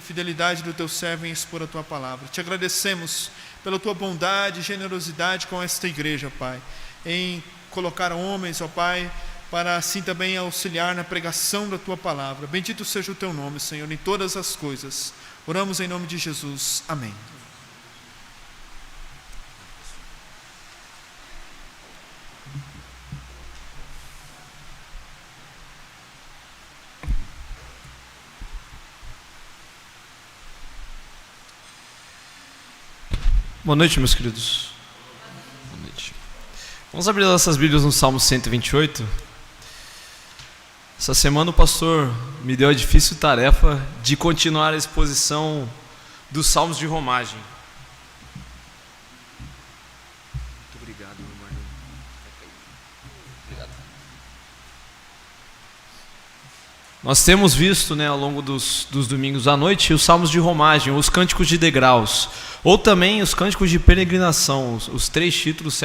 fidelidade do teu servo em expor a tua palavra. Te agradecemos pela tua bondade e generosidade com esta igreja, Pai, em colocar homens, ó Pai, para assim também auxiliar na pregação da tua palavra. Bendito seja o teu nome, Senhor, em todas as coisas. Oramos em nome de Jesus. Amém. Boa noite, meus queridos. Boa noite. Vamos abrir nossas Bíblias no Salmo 128. Essa semana o pastor me deu a difícil tarefa de continuar a exposição dos Salmos de Romagem. Muito obrigado, meu irmão. Obrigado. Nós temos visto, ao longo dos domingos à noite, os Salmos de Romagem, os Cânticos de Degraus, ou também os Cânticos de Peregrinação. Os três títulos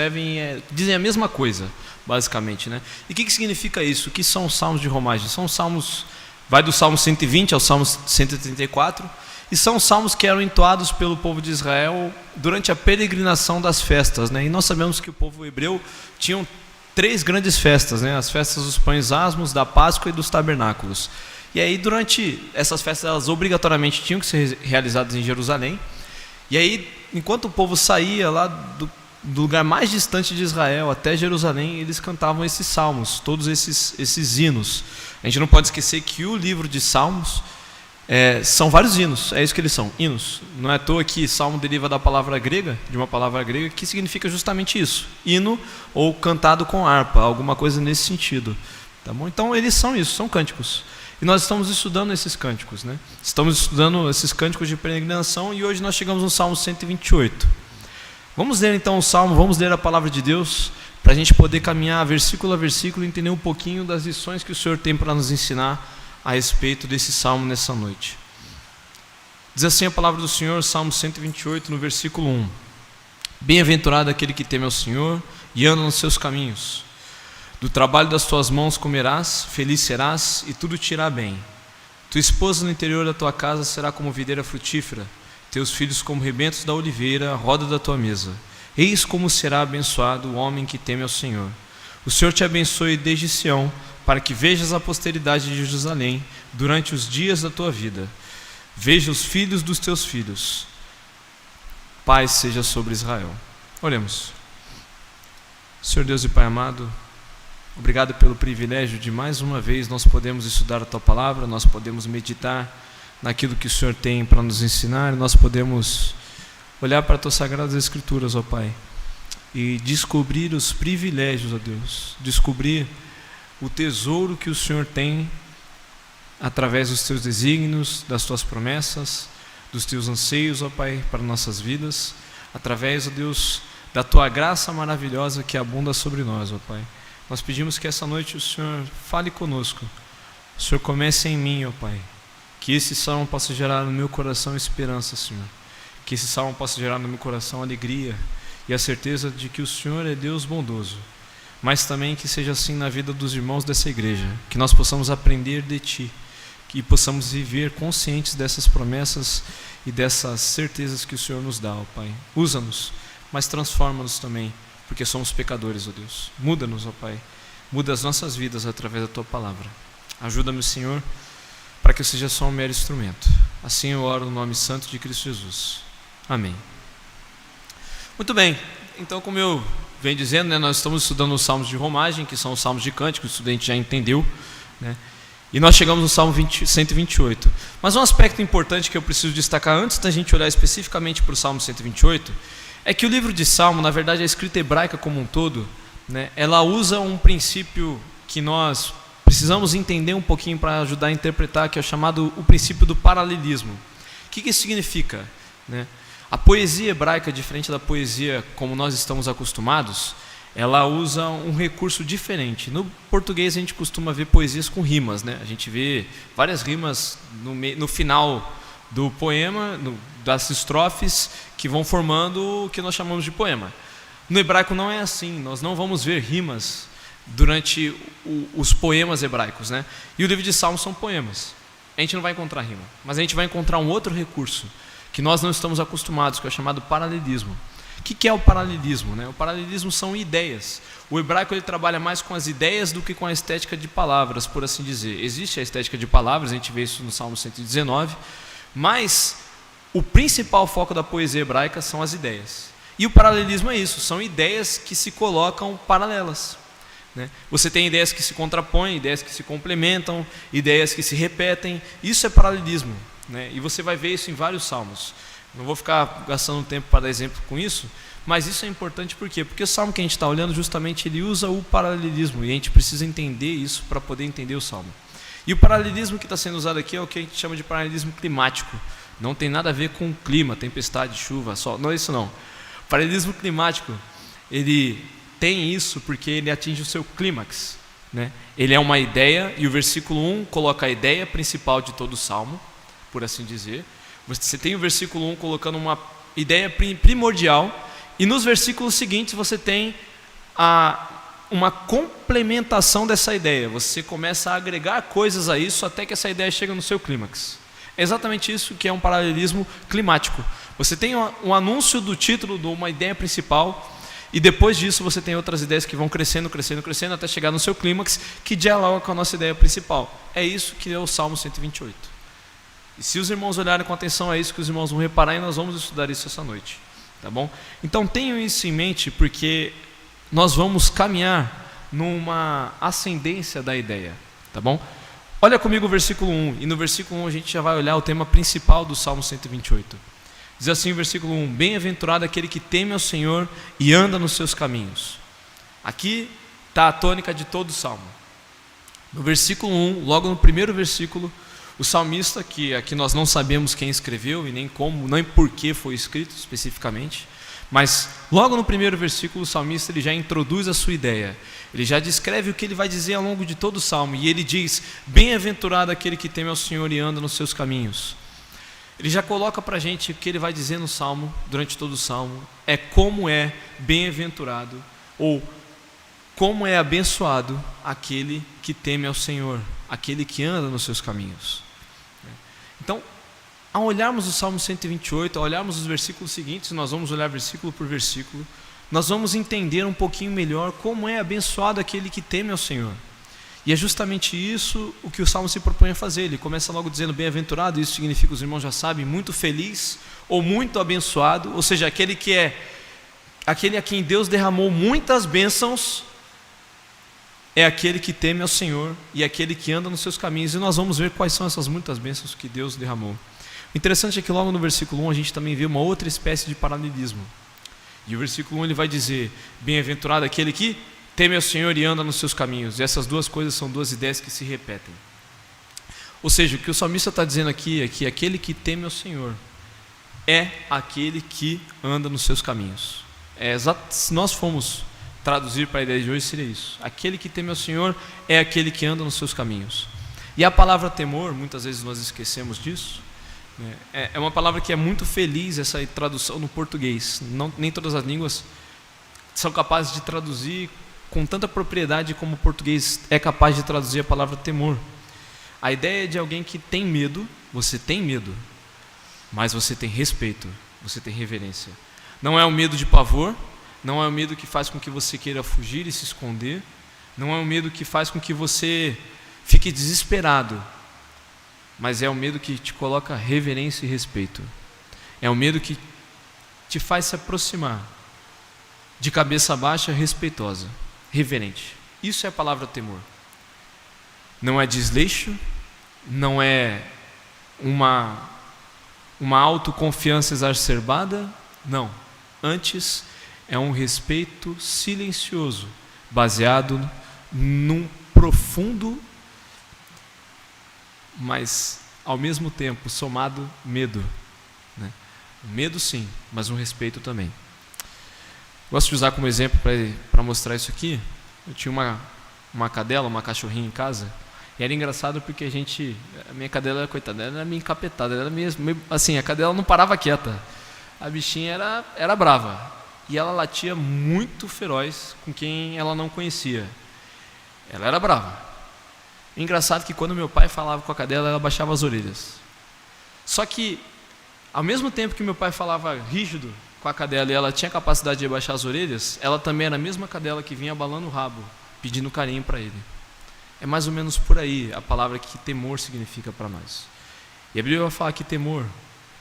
dizem a mesma coisa, basicamente, E o que significa isso? O que são os Salmos de Romagem? São salmos, vai do Salmo 120 ao Salmo 134, e são salmos que eram entoados pelo povo de Israel durante a peregrinação das festas, E nós sabemos que o povo hebreu tinha três grandes festas, as festas dos pães asmos, da Páscoa e dos tabernáculos. E aí, durante essas festas, elas obrigatoriamente tinham que ser realizadas em Jerusalém. E aí, enquanto o povo saía lá do lugar mais distante de Israel até Jerusalém, eles cantavam esses salmos, todos esses hinos. A gente não pode esquecer que o livro de Salmos são vários hinos, é isso que eles são, hinos. Não é à toa que salmo deriva da palavra grega, de uma palavra grega, que significa justamente isso, hino ou cantado com harpa, alguma coisa nesse sentido. Tá bom? Então eles são isso, são cânticos. E nós estamos estudando esses cânticos, Estamos estudando esses cânticos de peregrinação e hoje nós chegamos no Salmo 128. Vamos ler então o Salmo, vamos ler a palavra de Deus, para a gente poder caminhar versículo a versículo e entender um pouquinho das lições que o Senhor tem para nos ensinar a respeito desse Salmo nessa noite. Diz assim a palavra do Senhor, Salmo 128, no versículo 1. Bem-aventurado aquele que teme ao Senhor e anda nos seus caminhos. Do trabalho das tuas mãos comerás, feliz serás e tudo te irá bem. Tua esposa no interior da tua casa será como videira frutífera, teus filhos como rebentos da oliveira, a roda da tua mesa. Eis como será abençoado o homem que teme ao Senhor. O Senhor te abençoe desde Sião, para que vejas a posteridade de Jerusalém durante os dias da tua vida. Veja os filhos dos teus filhos. Paz seja sobre Israel. Oremos. Senhor Deus e Pai amado, obrigado pelo privilégio de mais uma vez nós podemos estudar a Tua Palavra, nós podemos meditar naquilo que o Senhor tem para nos ensinar, nós podemos olhar para as Tuas Sagradas Escrituras, ó Pai, e descobrir os privilégios, ó Deus, descobrir o tesouro que o Senhor tem através dos Teus desígnios, das Tuas promessas, dos Teus anseios, ó Pai, para nossas vidas, através, ó Deus, da Tua graça maravilhosa que abunda sobre nós, ó Pai. Nós pedimos que essa noite o Senhor fale conosco, o Senhor comece em mim, ó Pai, que esse salmo possa gerar no meu coração esperança, Senhor, que esse salmo possa gerar no meu coração alegria e a certeza de que o Senhor é Deus bondoso, mas também que seja assim na vida dos irmãos dessa igreja, que nós possamos aprender de Ti, que possamos viver conscientes dessas promessas e dessas certezas que o Senhor nos dá, ó Pai. Usa-nos, mas transforma-nos também, porque somos pecadores, ó Deus. Muda-nos, ó Pai. Muda as nossas vidas através da Tua Palavra. Ajuda-me, Senhor, para que eu seja só um mero instrumento. Assim eu oro no nome santo de Cristo Jesus. Amém. Muito bem. Então, como eu venho dizendo, nós estamos estudando os Salmos de Romagem, que são os Salmos de Cântico, o estudante já entendeu, E nós chegamos no Salmo 128. Mas um aspecto importante que eu preciso destacar antes da gente olhar especificamente para o Salmo 128 é que o livro de Salmo, na verdade a escrita hebraica como um todo, ela usa um princípio que nós precisamos entender um pouquinho para ajudar a interpretar, que é o chamado o princípio do paralelismo. O que isso significa? A poesia hebraica, diferente da poesia como nós estamos acostumados, ela usa um recurso diferente. No português a gente costuma ver poesias com rimas, A gente vê várias rimas no final do poema, das estrofes, que vão formando o que nós chamamos de poema. No hebraico não é assim, nós não vamos ver rimas durante os poemas hebraicos, E o livro de Salmos são poemas. a gente não vai encontrar rima, mas a gente vai encontrar um outro recurso que nós não estamos acostumados, que é o chamado paralelismo. O que é o paralelismo, né? O paralelismo são ideias. O hebraico ele trabalha mais com as ideias do que com a estética de palavras, por assim dizer. Existe a estética de palavras, a gente vê isso no Salmo 119, mas o principal foco da poesia hebraica são as ideias. E o paralelismo é isso, são ideias que se colocam paralelas, né? Você tem ideias que se contrapõem, ideias que se complementam, ideias que se repetem. Isso é paralelismo, né? E você vai ver isso em vários salmos. Não vou ficar gastando tempo para dar exemplo com isso, mas isso é importante por quê? Porque o salmo que a gente está olhando justamente ele usa o paralelismo, e a gente precisa entender isso para poder entender o salmo. E o paralelismo que está sendo usado aqui é o que a gente chama de paralelismo climático. Não tem nada a ver com clima, tempestade, chuva, sol, não é isso não. O paralelismo climático, ele tem isso porque ele atinge o seu clímax, né? Ele é uma ideia, e o versículo 1 coloca a ideia principal de todo o salmo, por assim dizer. Você tem o versículo 1 colocando uma ideia primordial, e nos versículos seguintes você tem uma complementação dessa ideia. Você começa a agregar coisas a isso até que essa ideia chega no seu clímax. É exatamente isso que é um paralelismo climático. Você tem um anúncio do título de uma ideia principal, e depois disso você tem outras ideias que vão crescendo, crescendo, crescendo, até chegar no seu clímax, que dialoga com a nossa ideia principal. É isso que é o Salmo 128. E se os irmãos olharem com atenção, é isso que os irmãos vão reparar, e nós vamos estudar isso essa noite, tá bom? Então tenham isso em mente, porque nós vamos caminhar numa ascendência da ideia, tá bom? Olha comigo o versículo 1, e no versículo 1 a gente já vai olhar o tema principal do Salmo 128. Diz assim o versículo 1: bem-aventurado aquele que teme ao Senhor e anda nos seus caminhos. Aqui está a tônica de todo o Salmo. No versículo 1, logo no primeiro versículo, o salmista, que aqui nós não sabemos quem escreveu e nem como, nem por que foi escrito especificamente, mas logo no primeiro versículo o salmista ele já introduz a sua ideia. Ele já descreve o que ele vai dizer ao longo de todo o salmo, e ele diz: bem-aventurado aquele que teme ao Senhor e anda nos seus caminhos. Ele já coloca para a gente o que ele vai dizer no salmo, durante todo o salmo, é como é bem-aventurado, ou como é abençoado aquele que teme ao Senhor, aquele que anda nos seus caminhos. Então, ao olharmos o Salmo 128, ao olharmos os versículos seguintes, nós vamos olhar versículo por versículo, nós vamos entender um pouquinho melhor como é abençoado aquele que teme ao Senhor. E é justamente isso o que o Salmo se propõe a fazer. Ele começa logo dizendo bem-aventurado, isso significa, os irmãos já sabem, muito feliz ou muito abençoado, ou seja, aquele a quem Deus derramou muitas bênçãos, é aquele que teme ao Senhor e aquele que anda nos seus caminhos. E nós vamos ver quais são essas muitas bênçãos que Deus derramou. O interessante é que logo no versículo 1 a gente também vê uma outra espécie de paralelismo. E o versículo 1 ele vai dizer: bem-aventurado aquele que teme ao Senhor e anda nos seus caminhos. E essas duas coisas são duas ideias que se repetem. Ou seja, o que o salmista está dizendo aqui é que aquele que teme ao Senhor é aquele que anda nos seus caminhos. Se nós formos traduzir para a ideia de hoje, seria isso: aquele que teme ao Senhor é aquele que anda nos seus caminhos. E a palavra temor, muitas vezes nós esquecemos disso, né? É uma palavra que é muito feliz, essa tradução no português. Nem todas as línguas são capazes de traduzir com tanta propriedade como o português é capaz de traduzir a palavra temor. A ideia é de alguém que tem medo. Você tem medo, mas você tem respeito, você tem reverência. Não é um medo de pavor, não é um medo que faz com que você queira fugir e se esconder, não é um medo que faz com que você fique desesperado, mas é um medo que te coloca reverência e respeito. É um medo que te faz se aproximar de cabeça baixa, respeitosa, reverente. Isso é a palavra temor. Não é desleixo, não é uma autoconfiança exacerbada, não. Antes, é um respeito silencioso, baseado num profundo, mas ao mesmo tempo somado medo, né? Medo sim, mas um respeito também. Gosto de usar como exemplo para mostrar isso aqui. Eu tinha uma cadela, uma cachorrinha em casa, e era engraçado porque a minha cadela, coitada, ela era meio encapetada, ela era meio, assim, a cadela não parava quieta. A bichinha era brava. E ela latia muito feroz com quem ela não conhecia. Ela era brava. Engraçado que quando meu pai falava com a cadela, ela baixava as orelhas. Só que, ao mesmo tempo que meu pai falava rígido com a cadela e ela tinha capacidade de baixar as orelhas, ela também era a mesma cadela que vinha abalando o rabo, pedindo carinho para ele. É mais ou menos por aí a palavra que temor significa para nós. E a Bíblia vai falar que temor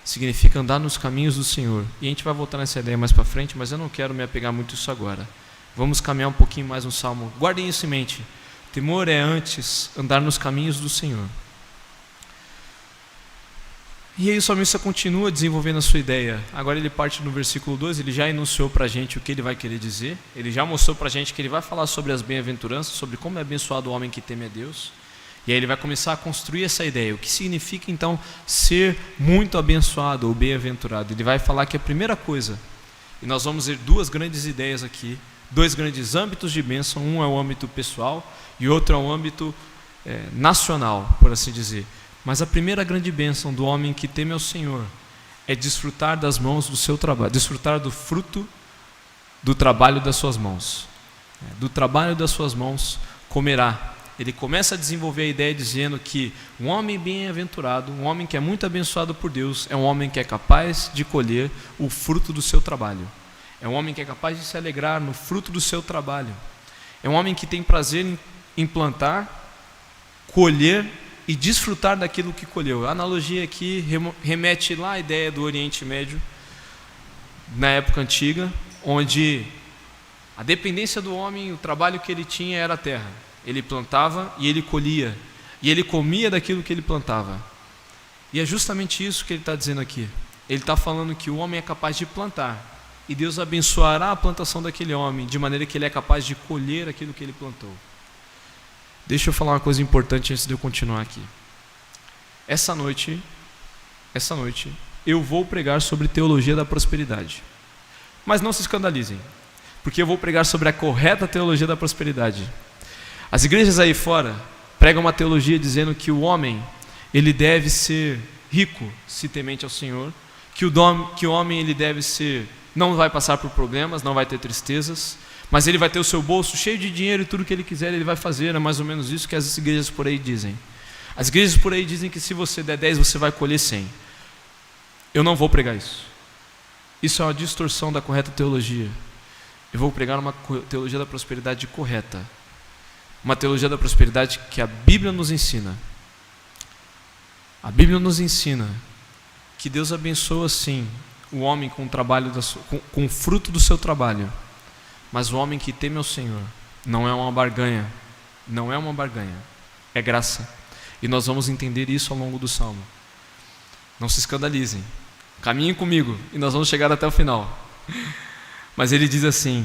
significa andar nos caminhos do Senhor. E a gente vai voltar nessa ideia mais para frente, mas eu não quero me apegar muito a isso agora. Vamos caminhar um pouquinho mais no Salmo. Guardem isso em mente. Temor é antes andar nos caminhos do Senhor. E aí o salmista continua desenvolvendo a sua ideia. Agora ele parte no versículo 2, ele já enunciou para a gente o que ele vai querer dizer. Ele já mostrou para a gente que ele vai falar sobre as bem-aventuranças, sobre como é abençoado o homem que teme a Deus. E aí ele vai começar a construir essa ideia. O que significa então ser muito abençoado ou bem-aventurado? Ele vai falar que a primeira coisa, e nós vamos ver duas grandes ideias aqui, dois grandes âmbitos de bênção. Um é o âmbito pessoal e outro é o âmbito nacional, por assim dizer. Mas a primeira grande bênção do homem que teme ao Senhor é desfrutar das mãos do seu trabalho, desfrutar do fruto do trabalho das suas mãos. Do trabalho das suas mãos comerá. Ele começa a desenvolver a ideia dizendo que um homem bem-aventurado, um homem que é muito abençoado por Deus, é um homem que é capaz de colher o fruto do seu trabalho. É um homem que é capaz de se alegrar no fruto do seu trabalho. É um homem que tem prazer em plantar, colher e desfrutar daquilo que colheu. A analogia aqui remete lá à ideia do Oriente Médio, na época antiga, onde a dependência do homem, o trabalho que ele tinha era a terra. Ele plantava e ele colhia, e ele comia daquilo que ele plantava. E é justamente isso que ele está dizendo aqui. Ele está falando que o homem é capaz de plantar, e Deus abençoará a plantação daquele homem, de maneira que ele é capaz de colher aquilo que ele plantou. Deixa eu falar uma coisa importante antes de eu continuar aqui. Essa noite, eu vou pregar sobre teologia da prosperidade. Mas não se escandalizem, porque eu vou pregar sobre a correta teologia da prosperidade. As igrejas aí fora pregam uma teologia dizendo que o homem, ele deve ser rico, se temente ao Senhor, que o homem ele deve ser, não vai passar por problemas, não vai ter tristezas, mas ele vai ter o seu bolso cheio de dinheiro e tudo que ele quiser ele vai fazer. É mais ou menos isso que as igrejas por aí dizem. As igrejas por aí dizem que se você der 10, você vai colher 100. Eu não vou pregar isso. Isso é uma distorção da correta teologia. Eu vou pregar uma teologia da prosperidade correta. Uma teologia da prosperidade que a Bíblia nos ensina. A Bíblia nos ensina que Deus abençoa sim o homem com o trabalho com o fruto do seu trabalho. Mas o homem que teme ao Senhor não é uma barganha. Não é uma barganha. É graça. E nós vamos entender isso ao longo do Salmo. Não se escandalizem. Caminhem comigo e nós vamos chegar até o final. Mas ele diz assim: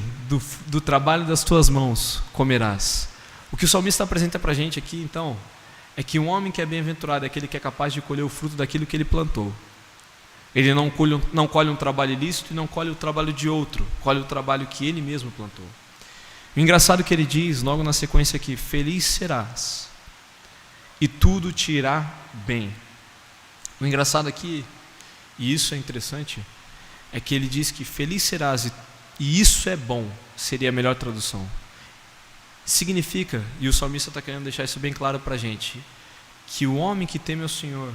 do trabalho das tuas mãos comerás. O que o salmista apresenta para a gente aqui, então, é que um homem que é bem-aventurado é aquele que é capaz de colher o fruto daquilo que ele plantou. Ele não colhe um trabalho ilícito e não colhe o trabalho de outro, colhe o trabalho que ele mesmo plantou. O engraçado é que ele diz, logo na sequência aqui: feliz serás, e tudo te irá bem. O engraçado aqui, e isso é interessante, é que ele diz que feliz serás, e isso é bom, seria a melhor tradução. Significa, e o salmista está querendo deixar isso bem claro para a gente, que o homem que teme ao Senhor,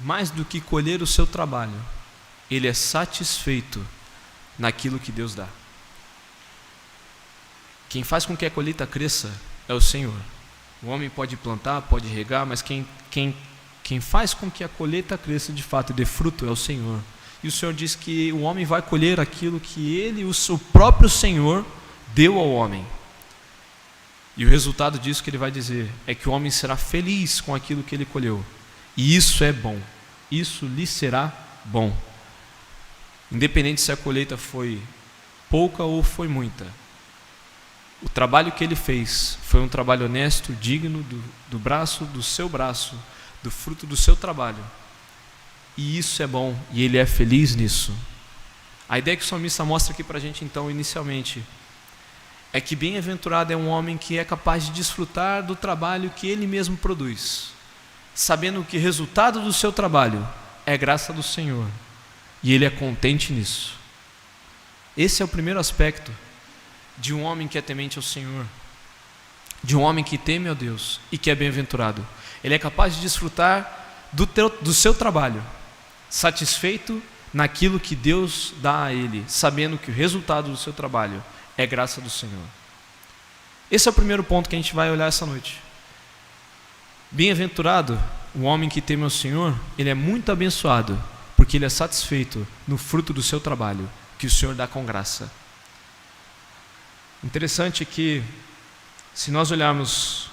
mais do que colher o seu trabalho, ele é satisfeito naquilo que Deus dá. Quem faz com que a colheita cresça é o Senhor. O homem pode plantar, pode regar, mas quem faz com que a colheita cresça de fato e dê fruto é o Senhor. E o Senhor diz que o homem vai colher aquilo que ele, o próprio Senhor, deu ao homem. E o resultado disso que ele vai dizer é que o homem será feliz com aquilo que ele colheu. E isso é bom. Isso lhe será bom. Independente se a colheita foi pouca ou foi muita. O trabalho que ele fez foi um trabalho honesto, digno do seu braço, do fruto do seu trabalho. E isso é bom, e ele é feliz nisso. A ideia que o salmista mostra aqui para a gente, então, inicialmente, é que bem-aventurado é um homem que é capaz de desfrutar do trabalho que ele mesmo produz, sabendo que o resultado do seu trabalho é graça do Senhor, e ele é contente nisso. Esse é o primeiro aspecto de um homem que é temente ao Senhor. de um homem que teme a Deus e que é bem-aventurado. Ele é capaz de desfrutar do seu trabalho, satisfeito naquilo que Deus dá a ele, sabendo que o resultado do seu trabalho é graça do Senhor. Esse é o primeiro ponto que a gente vai olhar essa noite. Bem-aventurado o homem que teme ao Senhor, ele é muito abençoado, porque ele é satisfeito no fruto do seu trabalho, que o Senhor dá com graça. Interessante que, se nós olharmos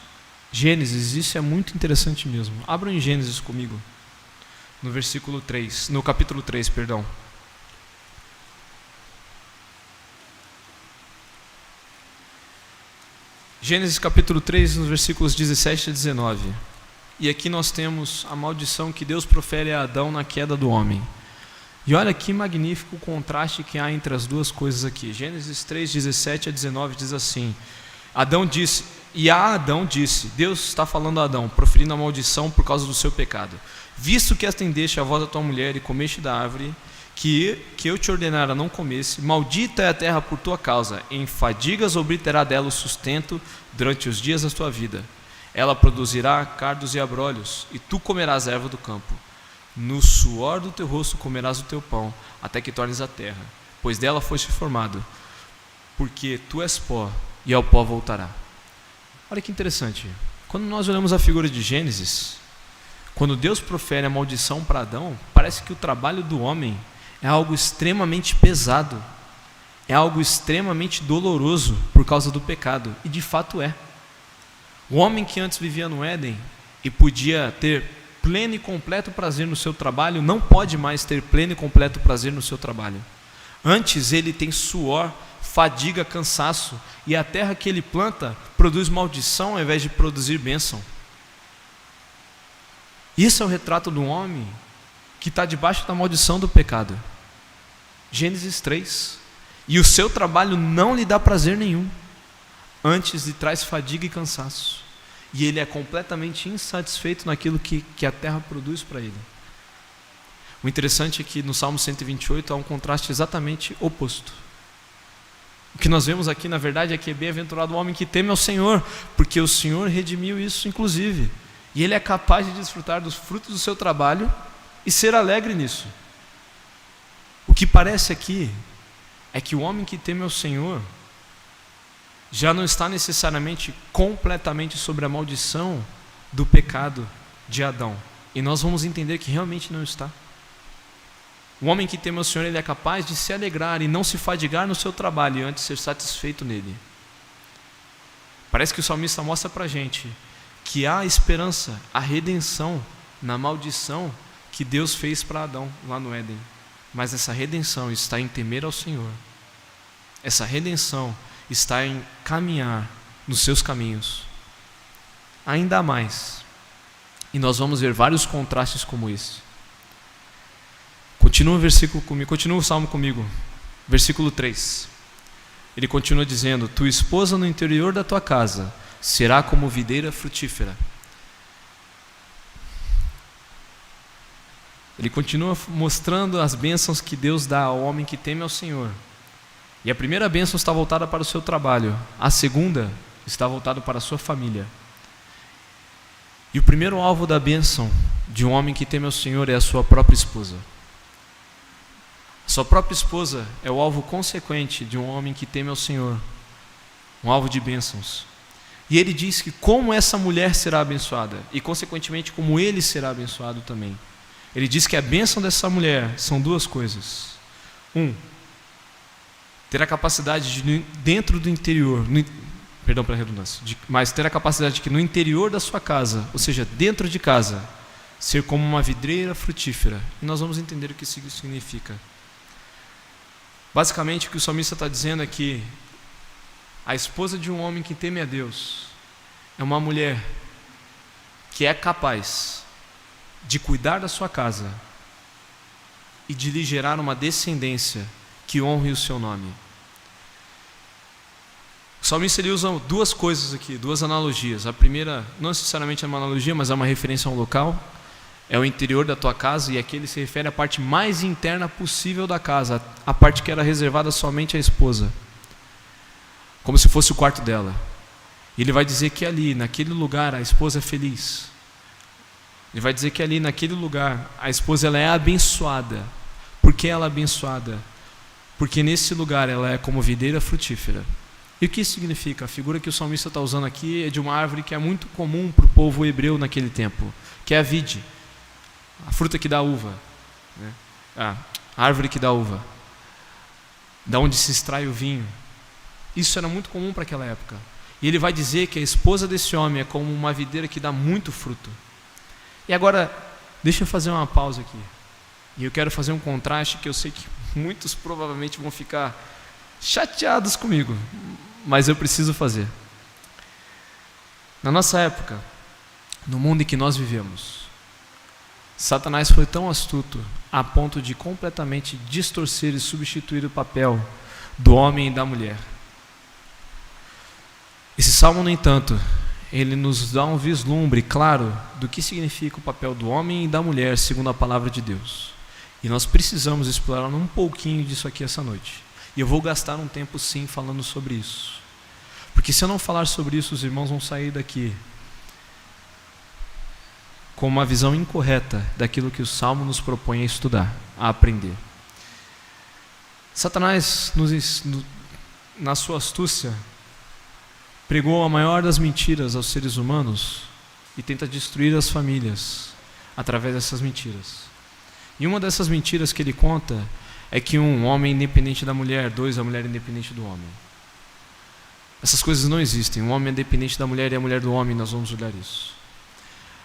Gênesis, isso é muito interessante mesmo. Abram em Gênesis comigo, no capítulo 3, perdão. Gênesis capítulo 3, nos versículos 17 a 19. E aqui nós temos a maldição que Deus profere a Adão na queda do homem. E olha que magnífico o contraste que há entre as duas coisas aqui. Gênesis 3, 17 a 19 diz assim: Adão disse, Deus está falando a Adão, proferindo a maldição por causa do seu pecado. Visto que atendeste a voz da tua mulher e comeste da árvore que eu te ordenara não comesse, maldita é a terra por tua causa, em fadigas obterá dela o sustento durante os dias da tua vida. Ela produzirá cardos e abrolhos, e tu comerás erva do campo. No suor do teu rosto comerás o teu pão, até que tornes a terra, pois dela foste formado, porque tu és pó, e ao pó voltará. Olha que interessante, quando nós olhamos a figura de Gênesis, quando Deus profere a maldição para Adão, parece que o trabalho do homem é algo extremamente pesado, é algo extremamente doloroso por causa do pecado, e de fato é. O homem que antes vivia no Éden e podia ter pleno e completo prazer no seu trabalho, não pode mais ter pleno e completo prazer no seu trabalho. Antes ele tem suor, fadiga, cansaço, e a terra que ele planta produz maldição ao invés de produzir bênção. Isso é o retrato do homem que está debaixo da maldição do pecado. Gênesis 3. E o seu trabalho não lhe dá prazer nenhum, antes lhe traz fadiga e cansaço. E ele é completamente insatisfeito naquilo que a terra produz para ele. O interessante é que no Salmo 128 há um contraste exatamente oposto. O que nós vemos aqui, na verdade, é que é bem-aventurado o homem que teme ao Senhor, porque o Senhor redimiu isso, inclusive. E ele é capaz de desfrutar dos frutos do seu trabalho e ser alegre nisso. O que parece aqui é que o homem que teme ao Senhor já não está necessariamente completamente sobre a maldição do pecado de Adão. E nós vamos entender que realmente não está. O homem que teme ao Senhor, ele é capaz de se alegrar e não se fadigar no seu trabalho e antes ser satisfeito nele. Parece que o salmista mostra para a gente que há esperança, a redenção na maldição que Deus fez para Adão lá no Éden. Mas essa redenção está em temer ao Senhor. Essa redenção está em caminhar nos seus caminhos. Ainda mais. E nós vamos ver vários contrastes como esse. Continua o versículo comigo, continua o salmo comigo. Versículo 3. Ele continua dizendo: tua esposa no interior da tua casa será como videira frutífera. Ele continua mostrando as bênçãos que Deus dá ao homem que teme ao Senhor. E a primeira bênção está voltada para o seu trabalho, a segunda está voltada para a sua família. E o primeiro alvo da bênção de um homem que teme ao Senhor é a sua própria esposa. A sua própria esposa é o alvo consequente de um homem que teme ao Senhor, um alvo de bênçãos. E ele diz que como essa mulher será abençoada, e consequentemente como ele será abençoado também. Ele diz que a bênção dessa mulher são duas coisas. Ter a capacidade de, dentro do interior, perdão pela redundância, mas ter a capacidade de que no interior da sua casa, ou seja, dentro de casa, ser como uma videira frutífera. E nós vamos entender o que isso significa. Basicamente, o que o salmista está dizendo é que a esposa de um homem que teme a Deus é uma mulher que é capaz de cuidar da sua casa e de lhe gerar uma descendência que honre o seu nome. O salmista ele usa duas coisas aqui, duas analogias. A primeira, não necessariamente é uma analogia, mas é uma referência a um local. É o interior da tua casa, e aqui ele se refere à parte mais interna possível da casa, a parte que era reservada somente à esposa, como se fosse o quarto dela. Ele vai dizer que ali, naquele lugar, a esposa é feliz. Ele vai dizer que ali, naquele lugar, a esposa ela é abençoada. Por que ela é abençoada? Porque nesse lugar ela é como videira frutífera. E o que isso significa? A figura que o salmista está usando aqui é de uma árvore que é muito comum para o povo hebreu naquele tempo, que é a vide, a fruta que dá uva, né? A árvore que dá uva, da onde se extrai o vinho. Isso era muito comum para aquela época. E ele vai dizer que a esposa desse homem é como uma videira que dá muito fruto. E agora, deixa eu fazer uma pausa aqui. E eu quero fazer um contraste que eu sei que muitos provavelmente vão ficar chateados comigo, mas eu preciso fazer. Na nossa época, no mundo em que nós vivemos, Satanás foi tão astuto a ponto de completamente distorcer e substituir o papel do homem e da mulher. Esse salmo, no entanto, ele nos dá um vislumbre claro do que significa o papel do homem e da mulher segundo a palavra de Deus. E nós precisamos explorar um pouquinho disso aqui essa noite. E eu vou gastar um tempo sim falando sobre isso. Porque se eu não falar sobre isso, os irmãos vão sair daqui com uma visão incorreta daquilo que o Salmo nos propõe a estudar, a aprender. Satanás, na sua astúcia, pregou a maior das mentiras aos seres humanos e tenta destruir as famílias através dessas mentiras. E uma dessas mentiras que ele conta é que um homem independente da mulher, a mulher independente do homem. Essas coisas não existem. Um homem é dependente da mulher e a mulher do homem, nós vamos olhar isso.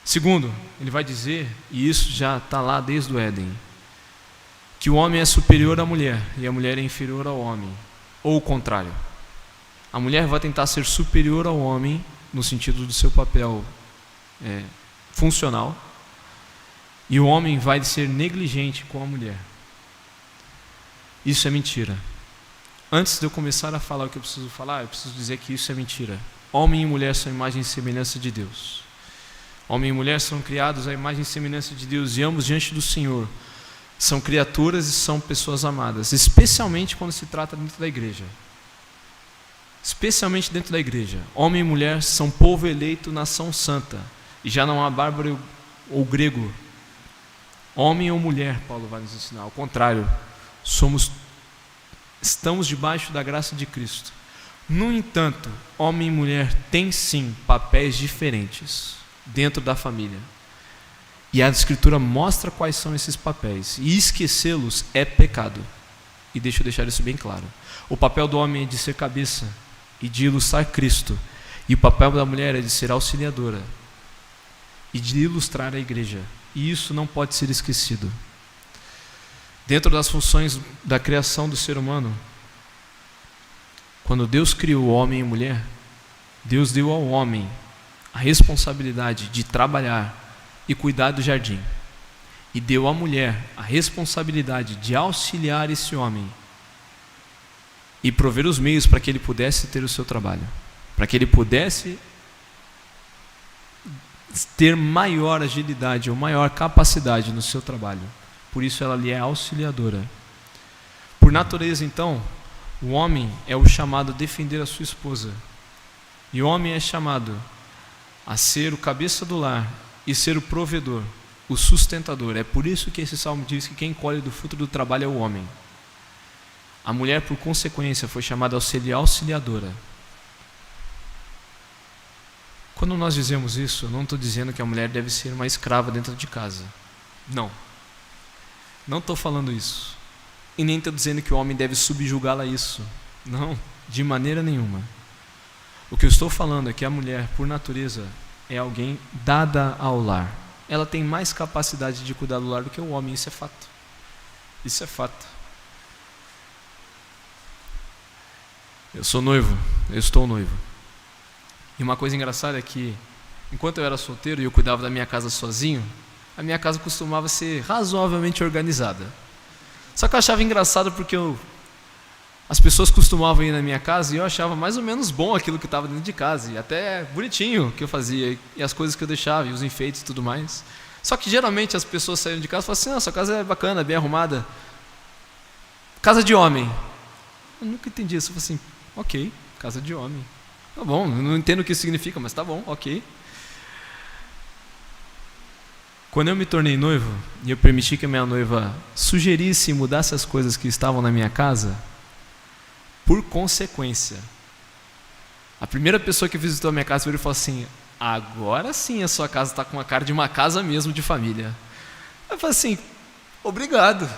Segundo, ele vai dizer, e isso já está lá desde o Éden, que o homem é superior à mulher e a mulher é inferior ao homem, ou o contrário. A mulher vai tentar ser superior ao homem no sentido do seu papel funcional, e o homem vai ser negligente com a mulher. Isso é mentira. Antes de eu começar a falar o que eu preciso falar, eu preciso dizer que isso é mentira. Homem e mulher são imagem e semelhança de Deus. Homem e mulher são criados à imagem e semelhança de Deus e ambos diante do Senhor. São criaturas e são pessoas amadas, especialmente quando se trata dentro da igreja. Especialmente dentro da igreja. Homem e mulher são povo eleito, nação santa. E já não há bárbaro ou grego. Homem ou mulher, Paulo vai nos ensinar. Ao contrário, estamos debaixo da graça de Cristo. No entanto, homem e mulher têm sim papéis diferentes dentro da família. E a Escritura mostra quais são esses papéis. E esquecê-los é pecado. E deixa eu deixar isso bem claro. O papel do homem é de ser cabeça e de ilustrar Cristo. E o papel da mulher é de ser auxiliadora e de ilustrar a igreja. E isso não pode ser esquecido. Dentro das funções da criação do ser humano, quando Deus criou o homem e mulher, Deus deu ao homem a responsabilidade de trabalhar e cuidar do jardim, e deu à mulher a responsabilidade de auxiliar esse homem e prover os meios para que ele pudesse ter o seu trabalho, para que ele pudesse ter maior agilidade ou maior capacidade no seu trabalho. Por isso ela lhe é auxiliadora. Por natureza, então, o homem é o chamado a defender a sua esposa. E o homem é chamado a ser o cabeça do lar e ser o provedor, o sustentador. É por isso que esse salmo diz que quem colhe do fruto do trabalho é o homem. A mulher, por consequência, foi chamada a ser auxiliadora. Quando nós dizemos isso, eu não estou dizendo que a mulher deve ser uma escrava dentro de casa. Não. Não estou falando isso. E nem estou dizendo que o homem deve subjugá-la a isso. Não, de maneira nenhuma. O que eu estou falando é que a mulher, por natureza, é alguém dada ao lar. Ela tem mais capacidade de cuidar do lar do que o homem, isso é fato. Isso é fato. Eu sou noivo, eu estou noivo. E uma coisa engraçada é que, enquanto eu era solteiro e eu cuidava da minha casa sozinho, a minha casa costumava ser razoavelmente organizada. Só que eu achava engraçado porque as pessoas costumavam ir na minha casa e eu achava mais ou menos bom aquilo que estava dentro de casa, e até bonitinho o que eu fazia, e as coisas que eu deixava, e os enfeites e tudo mais. Só que geralmente as pessoas saíam de casa e falavam assim: sua casa é bacana, bem arrumada. Casa de homem. Eu nunca entendi isso. Eu falei assim: ok, casa de homem. Tá bom, não entendo o que isso significa, mas tá bom, ok. Quando eu me tornei noivo e eu permiti que a minha noiva sugerisse e mudasse as coisas que estavam na minha casa, por consequência, a primeira pessoa que visitou a minha casa veio e falou assim: agora sim a sua casa está com a cara de uma casa mesmo de família. Eu falei assim: obrigado.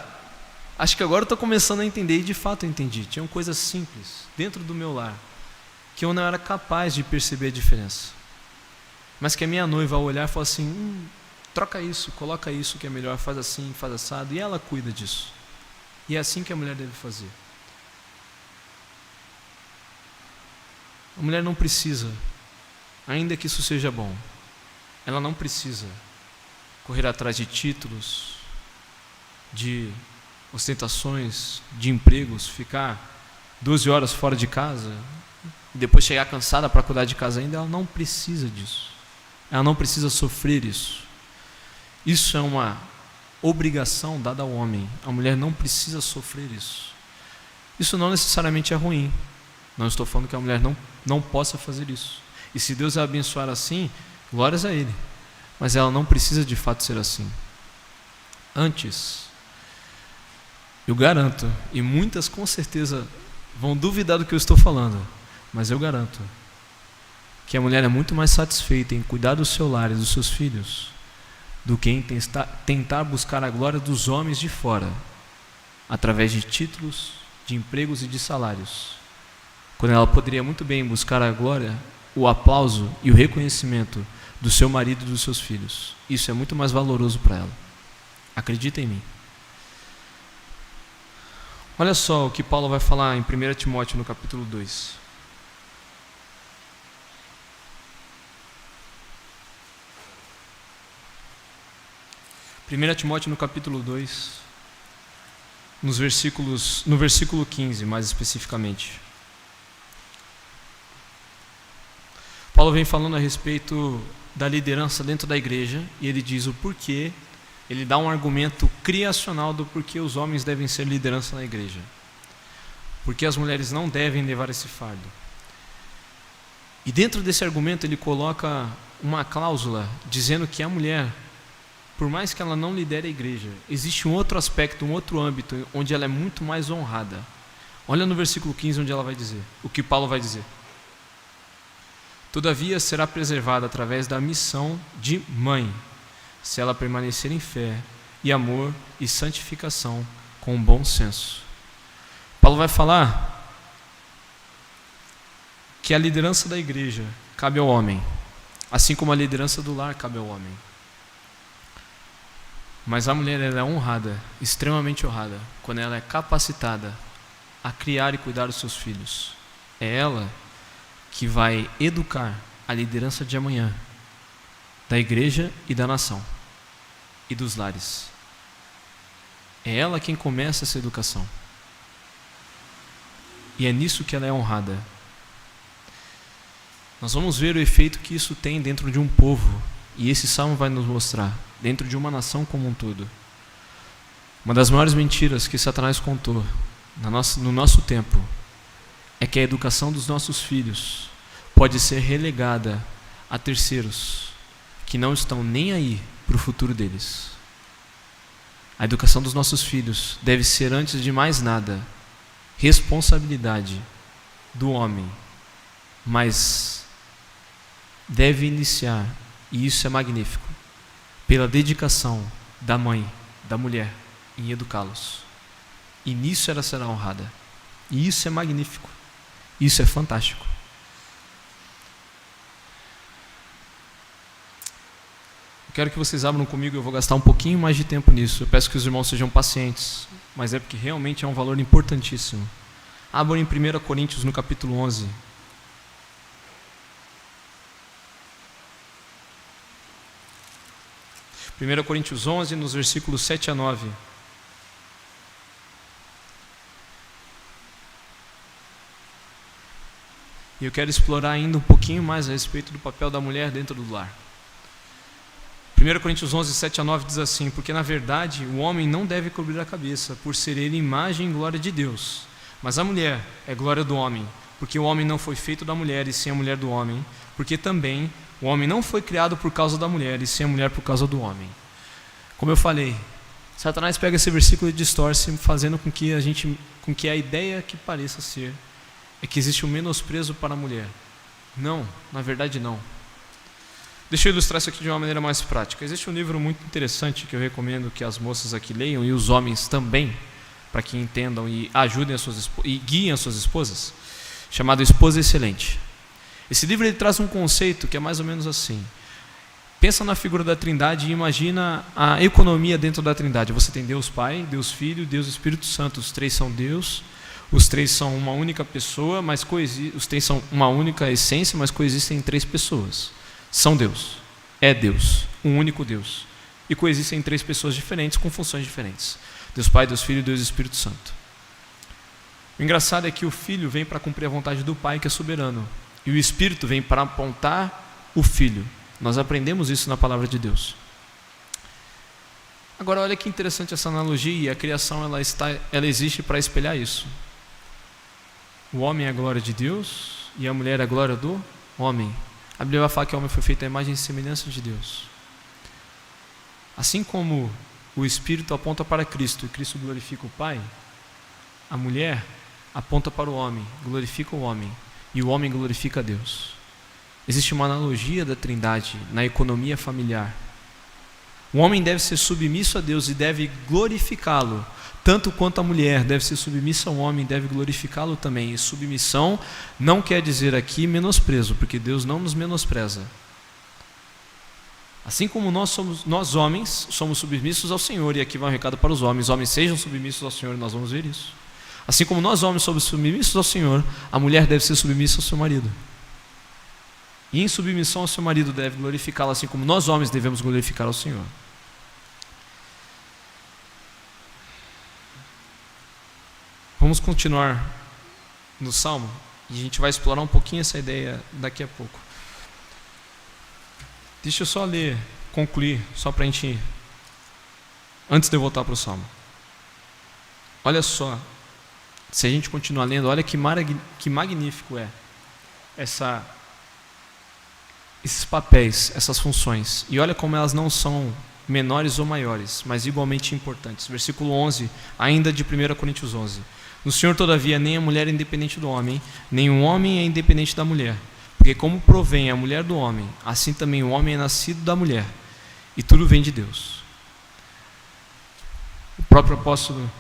Acho que agora eu estou começando a entender, e de fato eu entendi. Tinham coisas simples dentro do meu lar que eu não era capaz de perceber a diferença, mas que a minha noiva ao olhar falou assim: troca isso, coloca isso que é melhor, faz assim, faz assado, e ela cuida disso. E é assim que a mulher deve fazer. A mulher não precisa, ainda que isso seja bom, ela não precisa correr atrás de títulos, de ostentações, de empregos, ficar 12 horas fora de casa, e depois chegar cansada para cuidar de casa ainda. Ela não precisa disso. Ela não precisa sofrer isso. Isso é uma obrigação dada ao homem. A mulher não precisa sofrer isso. Isso não necessariamente é ruim. Não estou falando que a mulher não possa fazer isso. E se Deus a abençoar assim, glórias a Ele. Mas ela não precisa de fato ser assim. Antes, eu garanto, e muitas com certeza vão duvidar do que eu estou falando, mas eu garanto que a mulher é muito mais satisfeita em cuidar do seu lar e dos seus filhos do que em tentar buscar a glória dos homens de fora, através de títulos, de empregos e de salários, quando ela poderia muito bem buscar a glória, o aplauso e o reconhecimento do seu marido e dos seus filhos. Isso é muito mais valoroso para ela. Acredita em mim. Olha só o que Paulo vai falar em 1 Timóteo no capítulo 2. Timóteo no capítulo 2, no versículo 15, mais especificamente. Paulo vem falando a respeito da liderança dentro da igreja, e ele diz o porquê, ele dá um argumento criacional do porquê os homens devem ser liderança na igreja. Porque as mulheres não devem levar esse fardo. E dentro desse argumento ele coloca uma cláusula dizendo que a mulher, por mais que ela não lidere a igreja, existe um outro aspecto, um outro âmbito onde ela é muito mais honrada. Olha no versículo 15 onde ela vai dizer, o que Paulo vai dizer. Todavia será preservada através da missão de mãe, se ela permanecer em fé e amor e santificação com bom senso. Paulo vai falar que a liderança da igreja cabe ao homem, assim como a liderança do lar cabe ao homem. Mas a mulher, ela é honrada, extremamente honrada, quando ela é capacitada a criar e cuidar dos seus filhos. É ela que vai educar a liderança de amanhã, da igreja e da nação, e dos lares. É ela quem começa essa educação. E é nisso que ela é honrada. Nós vamos ver o efeito que isso tem dentro de um povo, e esse salmo vai nos mostrar, dentro de uma nação como um todo. Uma das maiores mentiras que Satanás contou no nosso tempo é que a educação dos nossos filhos pode ser relegada a terceiros que não estão nem aí para o futuro deles. A educação dos nossos filhos deve ser, antes de mais nada, responsabilidade do homem, mas deve iniciar, e isso é magnífico, pela dedicação da mãe, da mulher, em educá-los. E nisso ela será honrada. E isso é magnífico. Isso é fantástico. Eu quero que vocês abram comigo, eu vou gastar um pouquinho mais de tempo nisso. Eu peço que os irmãos sejam pacientes, mas é porque realmente é um valor importantíssimo. Abram em 1 Coríntios, no capítulo 11. 1 Coríntios 11, nos versículos 7 a 9. E eu quero explorar ainda um pouquinho mais a respeito do papel da mulher dentro do lar. 1 Coríntios 11, 7 a 9 diz assim: porque na verdade o homem não deve cobrir a cabeça, por ser ele imagem e glória de Deus, mas a mulher é glória do homem, porque o homem não foi feito da mulher e sim a mulher do homem, porque também o homem não foi criado por causa da mulher e sim a mulher por causa do homem. Como eu falei, Satanás pega esse versículo e distorce, fazendo com que a ideia que pareça ser é que existe um menosprezo para a mulher. Não, na verdade não. Deixa eu ilustrar isso aqui de uma maneira mais prática. Existe um livro muito interessante que eu recomendo que as moças aqui leiam e os homens também, para que entendam e ajudem e guiem as suas esposas, chamado Esposa Excelente. Esse livro ele traz um conceito que é mais ou menos assim. Pensa na figura da Trindade e imagina a economia dentro da Trindade. Você tem Deus Pai, Deus Filho, Deus Espírito Santo. Os três são Deus, os três são uma única pessoa, mas os três são uma única essência, mas coexistem em três pessoas. São Deus, é Deus, um único Deus. E coexistem em três pessoas diferentes, com funções diferentes. Deus Pai, Deus Filho e Deus Espírito Santo. O engraçado é que o Filho vem para cumprir a vontade do Pai, que é soberano. E o Espírito vem para apontar o Filho. Nós aprendemos isso na palavra de Deus. Agora olha que interessante essa analogia, e a criação ela existe para espelhar isso. O homem é a glória de Deus e a mulher é a glória do homem. A Bíblia vai falar que o homem foi feito à imagem e semelhança de Deus. Assim como o Espírito aponta para Cristo e Cristo glorifica o Pai, a mulher aponta para o homem, glorifica o homem, e o homem glorifica a Deus. Existe uma analogia da Trindade na economia familiar. O homem deve ser submisso a Deus e deve glorificá-lo, tanto quanto a mulher deve ser submissa ao homem e deve glorificá-lo também. E submissão não quer dizer aqui menosprezo, porque Deus não nos menospreza. Assim como nós homens somos submissos ao Senhor, e aqui vai um recado para os homens sejam submissos ao Senhor, e nós vamos ver isso. Assim como nós homens somos submissos ao Senhor, a mulher deve ser submissa ao seu marido. E em submissão ao seu marido deve glorificá-lo, assim como nós homens devemos glorificar ao Senhor. Vamos continuar no Salmo e a gente vai explorar um pouquinho essa ideia daqui a pouco. Deixa eu só concluir, só para a gente, antes de eu voltar para o Salmo. Olha só, se a gente continuar lendo, olha que magnífico é esses papéis, essas funções. E olha como elas não são menores ou maiores, mas igualmente importantes. Versículo 11, ainda de 1 Coríntios 11. No Senhor, todavia, nem a mulher é independente do homem, nem o homem é independente da mulher. Porque como provém a mulher do homem, assim também o homem é nascido da mulher. E tudo vem de Deus. O próprio apóstolo,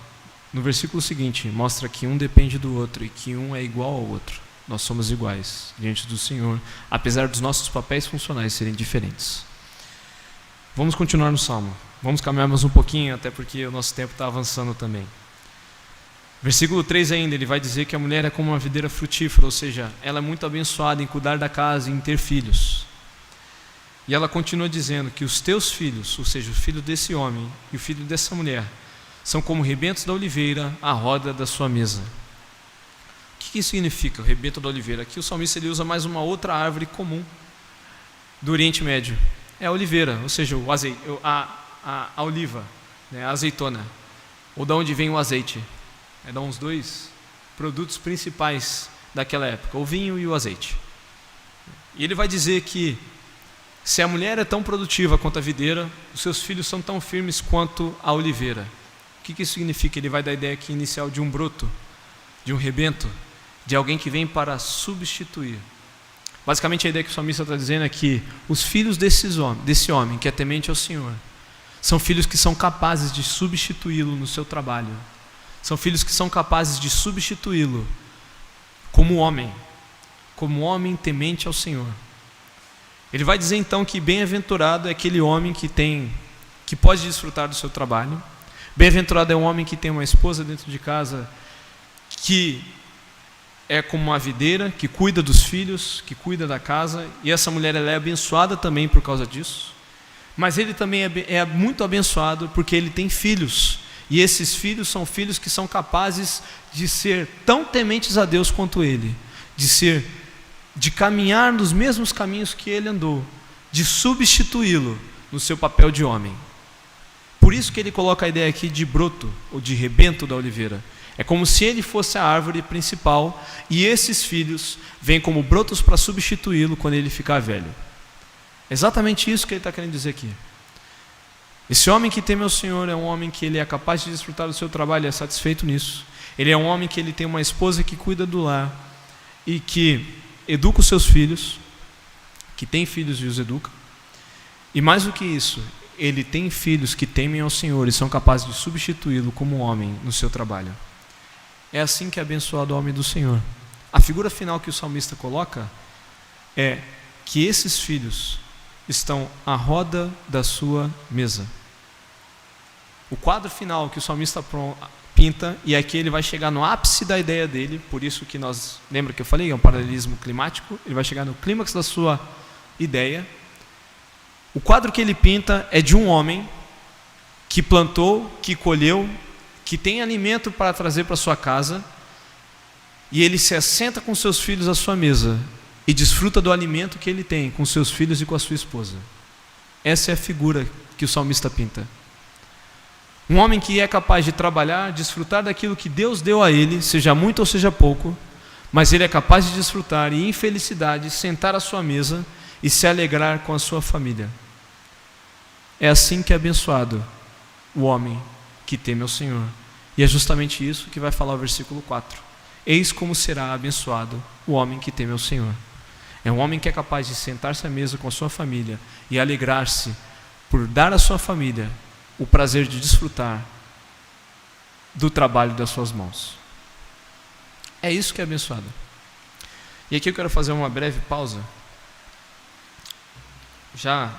no versículo seguinte, mostra que um depende do outro e que um é igual ao outro. Nós somos iguais diante do Senhor, apesar dos nossos papéis funcionais serem diferentes. Vamos continuar no Salmo. Vamos caminhar mais um pouquinho, até porque o nosso tempo está avançando também. Versículo 3 ainda, ele vai dizer que a mulher é como uma videira frutífera, ou seja, ela é muito abençoada em cuidar da casa e em ter filhos. E ela continua dizendo que os teus filhos, ou seja, o filho desse homem e o filho dessa mulher, são como rebentos da oliveira à roda da sua mesa. O que isso significa, o rebento da oliveira? Aqui o salmista ele usa mais uma outra árvore comum do Oriente Médio. É a oliveira, ou seja, o azeite, a oliva, né, a azeitona, ou da onde vem o azeite. Eram os dois produtos principais daquela época, o vinho e o azeite. E ele vai dizer que se a mulher é tão produtiva quanto a videira, os seus filhos são tão firmes quanto a oliveira. O que isso significa? Ele vai dar a ideia aqui inicial de um broto, de um rebento, de alguém que vem para substituir. Basicamente a ideia que o salmista está dizendo é que os filhos desse homem que é temente ao Senhor, são filhos que são capazes de substituí-lo no seu trabalho. São filhos que são capazes de substituí-lo como homem temente ao Senhor. Ele vai dizer então que bem-aventurado é aquele homem que pode desfrutar do seu trabalho. Bem-aventurado é um homem que tem uma esposa dentro de casa que é como uma videira, que cuida dos filhos, que cuida da casa, e essa mulher ela é abençoada também por causa disso. Mas ele também é muito abençoado porque ele tem filhos. E esses filhos são filhos que são capazes de ser tão tementes a Deus quanto ele, de caminhar nos mesmos caminhos que ele andou, de substituí-lo no seu papel de homem. Por isso que ele coloca a ideia aqui de broto, ou de rebento da oliveira. É como se ele fosse a árvore principal e esses filhos vêm como brotos para substituí-lo quando ele ficar velho. É exatamente isso que ele está querendo dizer aqui. Esse homem que teme ao Senhor é um homem que ele é capaz de desfrutar do seu trabalho e é satisfeito nisso. Ele é um homem que ele tem uma esposa que cuida do lar e que educa os seus filhos, que tem filhos e os educa. E mais do que isso, ele tem filhos que temem ao Senhor e são capazes de substituí-lo como homem no seu trabalho. É assim que é abençoado o homem do Senhor. A figura final que o salmista coloca é que esses filhos estão à roda da sua mesa. O quadro final que o salmista pinta, e aqui ele vai chegar no ápice da ideia dele, por isso que nós, lembra que eu falei, é um paralelismo climático, ele vai chegar no clímax da sua ideia. O quadro que ele pinta é de um homem que plantou, que colheu, que tem alimento para trazer para sua casa, e ele se assenta com seus filhos à sua mesa e desfruta do alimento que ele tem com seus filhos e com a sua esposa. Essa é a figura que o salmista pinta. Um homem que é capaz de trabalhar, desfrutar daquilo que Deus deu a ele, seja muito ou seja pouco, mas ele é capaz de desfrutar e, em felicidade, sentar à sua mesa e se alegrar com a sua família. É assim que é abençoado o homem que teme ao Senhor. E é justamente isso que vai falar o versículo 4. Eis como será abençoado o homem que teme ao Senhor. É um homem que é capaz de sentar-se à mesa com a sua família e alegrar-se por dar à sua família o prazer de desfrutar do trabalho das suas mãos. É isso que é abençoado. E aqui eu quero fazer uma breve pausa, já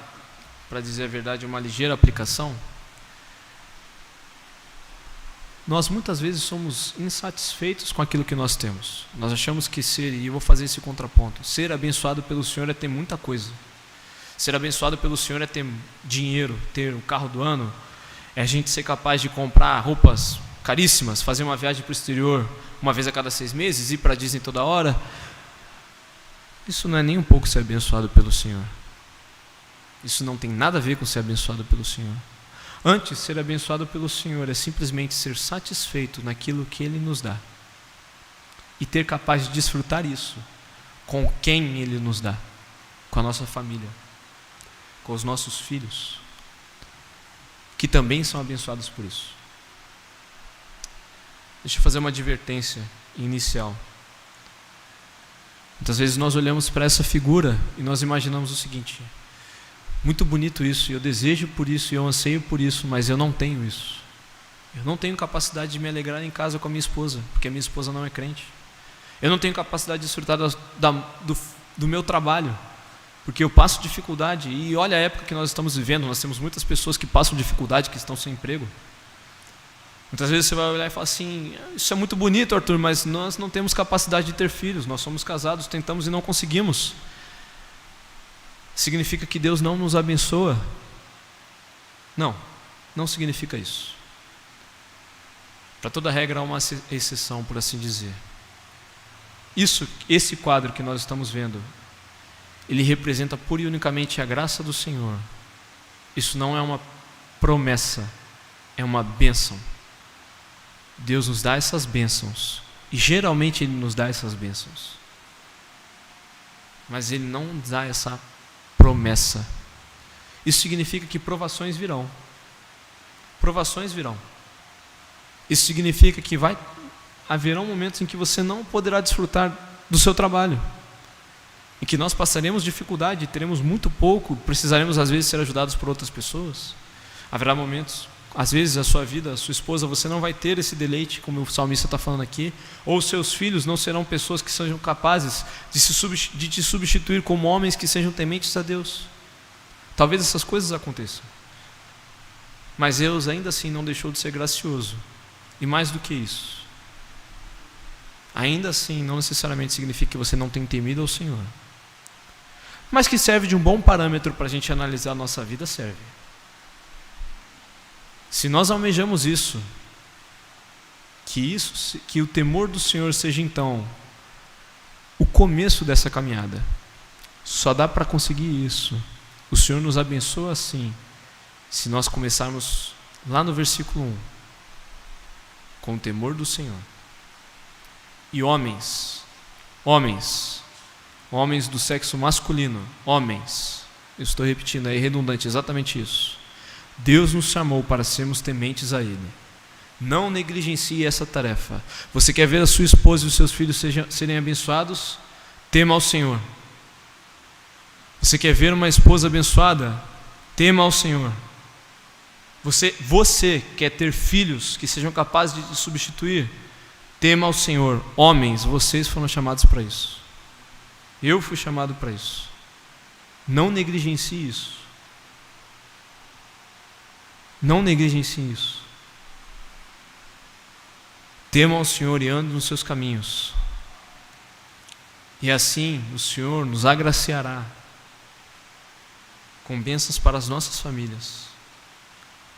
para dizer a verdade, uma ligeira aplicação. Nós muitas vezes somos insatisfeitos com aquilo que nós temos. Nós achamos que ser, e eu vou fazer esse contraponto, ser abençoado pelo Senhor é ter muita coisa. Ser abençoado pelo Senhor é ter dinheiro, ter o carro do ano, é a gente ser capaz de comprar roupas caríssimas, fazer uma viagem para o exterior uma vez a cada 6 meses, ir para a Disney toda hora. Isso não é nem um pouco ser abençoado pelo Senhor. Isso não tem nada a ver com ser abençoado pelo Senhor. Antes, ser abençoado pelo Senhor é simplesmente ser satisfeito naquilo que Ele nos dá e ter capaz de desfrutar isso com quem Ele nos dá, com a nossa família, com os nossos filhos, que também são abençoados por isso. Deixa eu fazer uma advertência inicial. Muitas vezes nós olhamos para essa figura e nós imaginamos o seguinte: muito bonito isso, e eu desejo por isso, e eu anseio por isso, mas eu não tenho isso. Eu não tenho capacidade de me alegrar em casa com a minha esposa, porque a minha esposa não é crente. Eu não tenho capacidade de desfrutar do meu trabalho, porque eu passo dificuldade. E olha a época que nós estamos vivendo, nós temos muitas pessoas que passam dificuldade, que estão sem emprego. Muitas vezes você vai olhar e falar assim: isso é muito bonito, Arthur, mas nós não temos capacidade de ter filhos, nós somos casados, tentamos e não conseguimos. Significa que Deus não nos abençoa? Não, não significa isso. Para toda regra há uma exceção, por assim dizer. Esse quadro que nós estamos vendo, ele representa pura e unicamente a graça do Senhor. Isso não é uma promessa, é uma bênção. Deus nos dá essas bênçãos, e geralmente Ele nos dá essas bênçãos, mas Ele não nos dá essa promessa. Isso significa que provações virão. Provações virão. Isso significa que haverão momentos em que você não poderá desfrutar do seu trabalho, em que nós passaremos dificuldade, teremos muito pouco, precisaremos às vezes ser ajudados por outras pessoas. Haverá momentos, às vezes a sua vida, a sua esposa, você não vai ter esse deleite, como o salmista está falando aqui, ou seus filhos não serão pessoas que sejam capazes de te substituir como homens que sejam tementes a Deus. Talvez essas coisas aconteçam, mas Deus ainda assim não deixou de ser gracioso. E mais do que isso, ainda assim não necessariamente significa que você não tem temido ao Senhor, mas que serve de um bom parâmetro para a gente analisar a nossa vida. Serve. Se nós almejamos isso, que o temor do Senhor seja então o começo dessa caminhada, só dá para conseguir isso. O Senhor nos abençoa assim, se nós começarmos lá no versículo 1. com o temor do Senhor. E homens do sexo masculino, homens, eu estou repetindo, é redundante, exatamente isso. Deus nos chamou para sermos tementes a Ele. Não negligencie essa tarefa. Você quer ver a sua esposa e os seus filhos serem abençoados? Tema ao Senhor. Você quer ver uma esposa abençoada? Tema ao Senhor. Você quer ter filhos que sejam capazes de te substituir? Tema ao Senhor. Homens, vocês foram chamados para isso. Eu fui chamado para isso. Não negligencie isso. Não negligencie isso. Tema ao Senhor e ande nos seus caminhos. E assim o Senhor nos agraciará com bênçãos para as nossas famílias,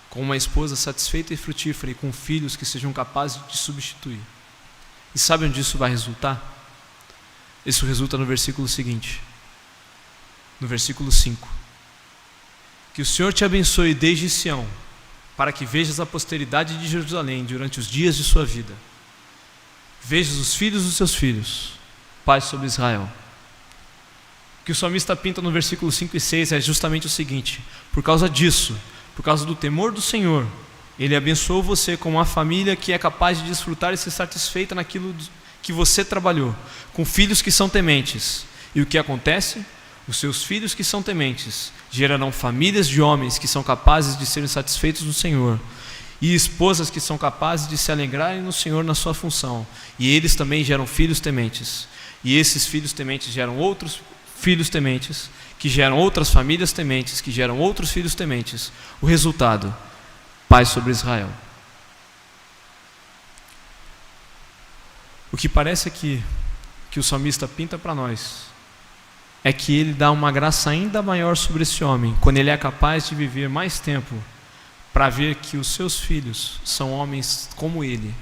com uma esposa satisfeita e frutífera e com filhos que sejam capazes de te substituir. E sabe onde isso vai resultar? Isso resulta no versículo seguinte, no versículo 5. Que o Senhor te abençoe desde Sião, para que vejas a posteridade de Jerusalém durante os dias de sua vida. Vejas os filhos dos seus filhos, paz sobre Israel. O que o salmista pinta no versículo 5 e 6 é justamente o seguinte: por causa disso, por causa do temor do Senhor, Ele abençoou você com uma família que é capaz de desfrutar e ser satisfeita naquilo que você trabalhou, com filhos que são tementes. E o que acontece? Os seus filhos que são tementes gerarão famílias de homens que são capazes de serem satisfeitos no Senhor, e esposas que são capazes de se alegrarem no Senhor na sua função. E eles também geram filhos tementes. E esses filhos tementes geram outros filhos tementes, que geram outras famílias tementes, que geram outros filhos tementes. O resultado: paz sobre Israel. O que parece aqui que o salmista pinta para nós é que ele dá uma graça ainda maior sobre esse homem, quando ele é capaz de viver mais tempo para ver que os seus filhos são homens como ele,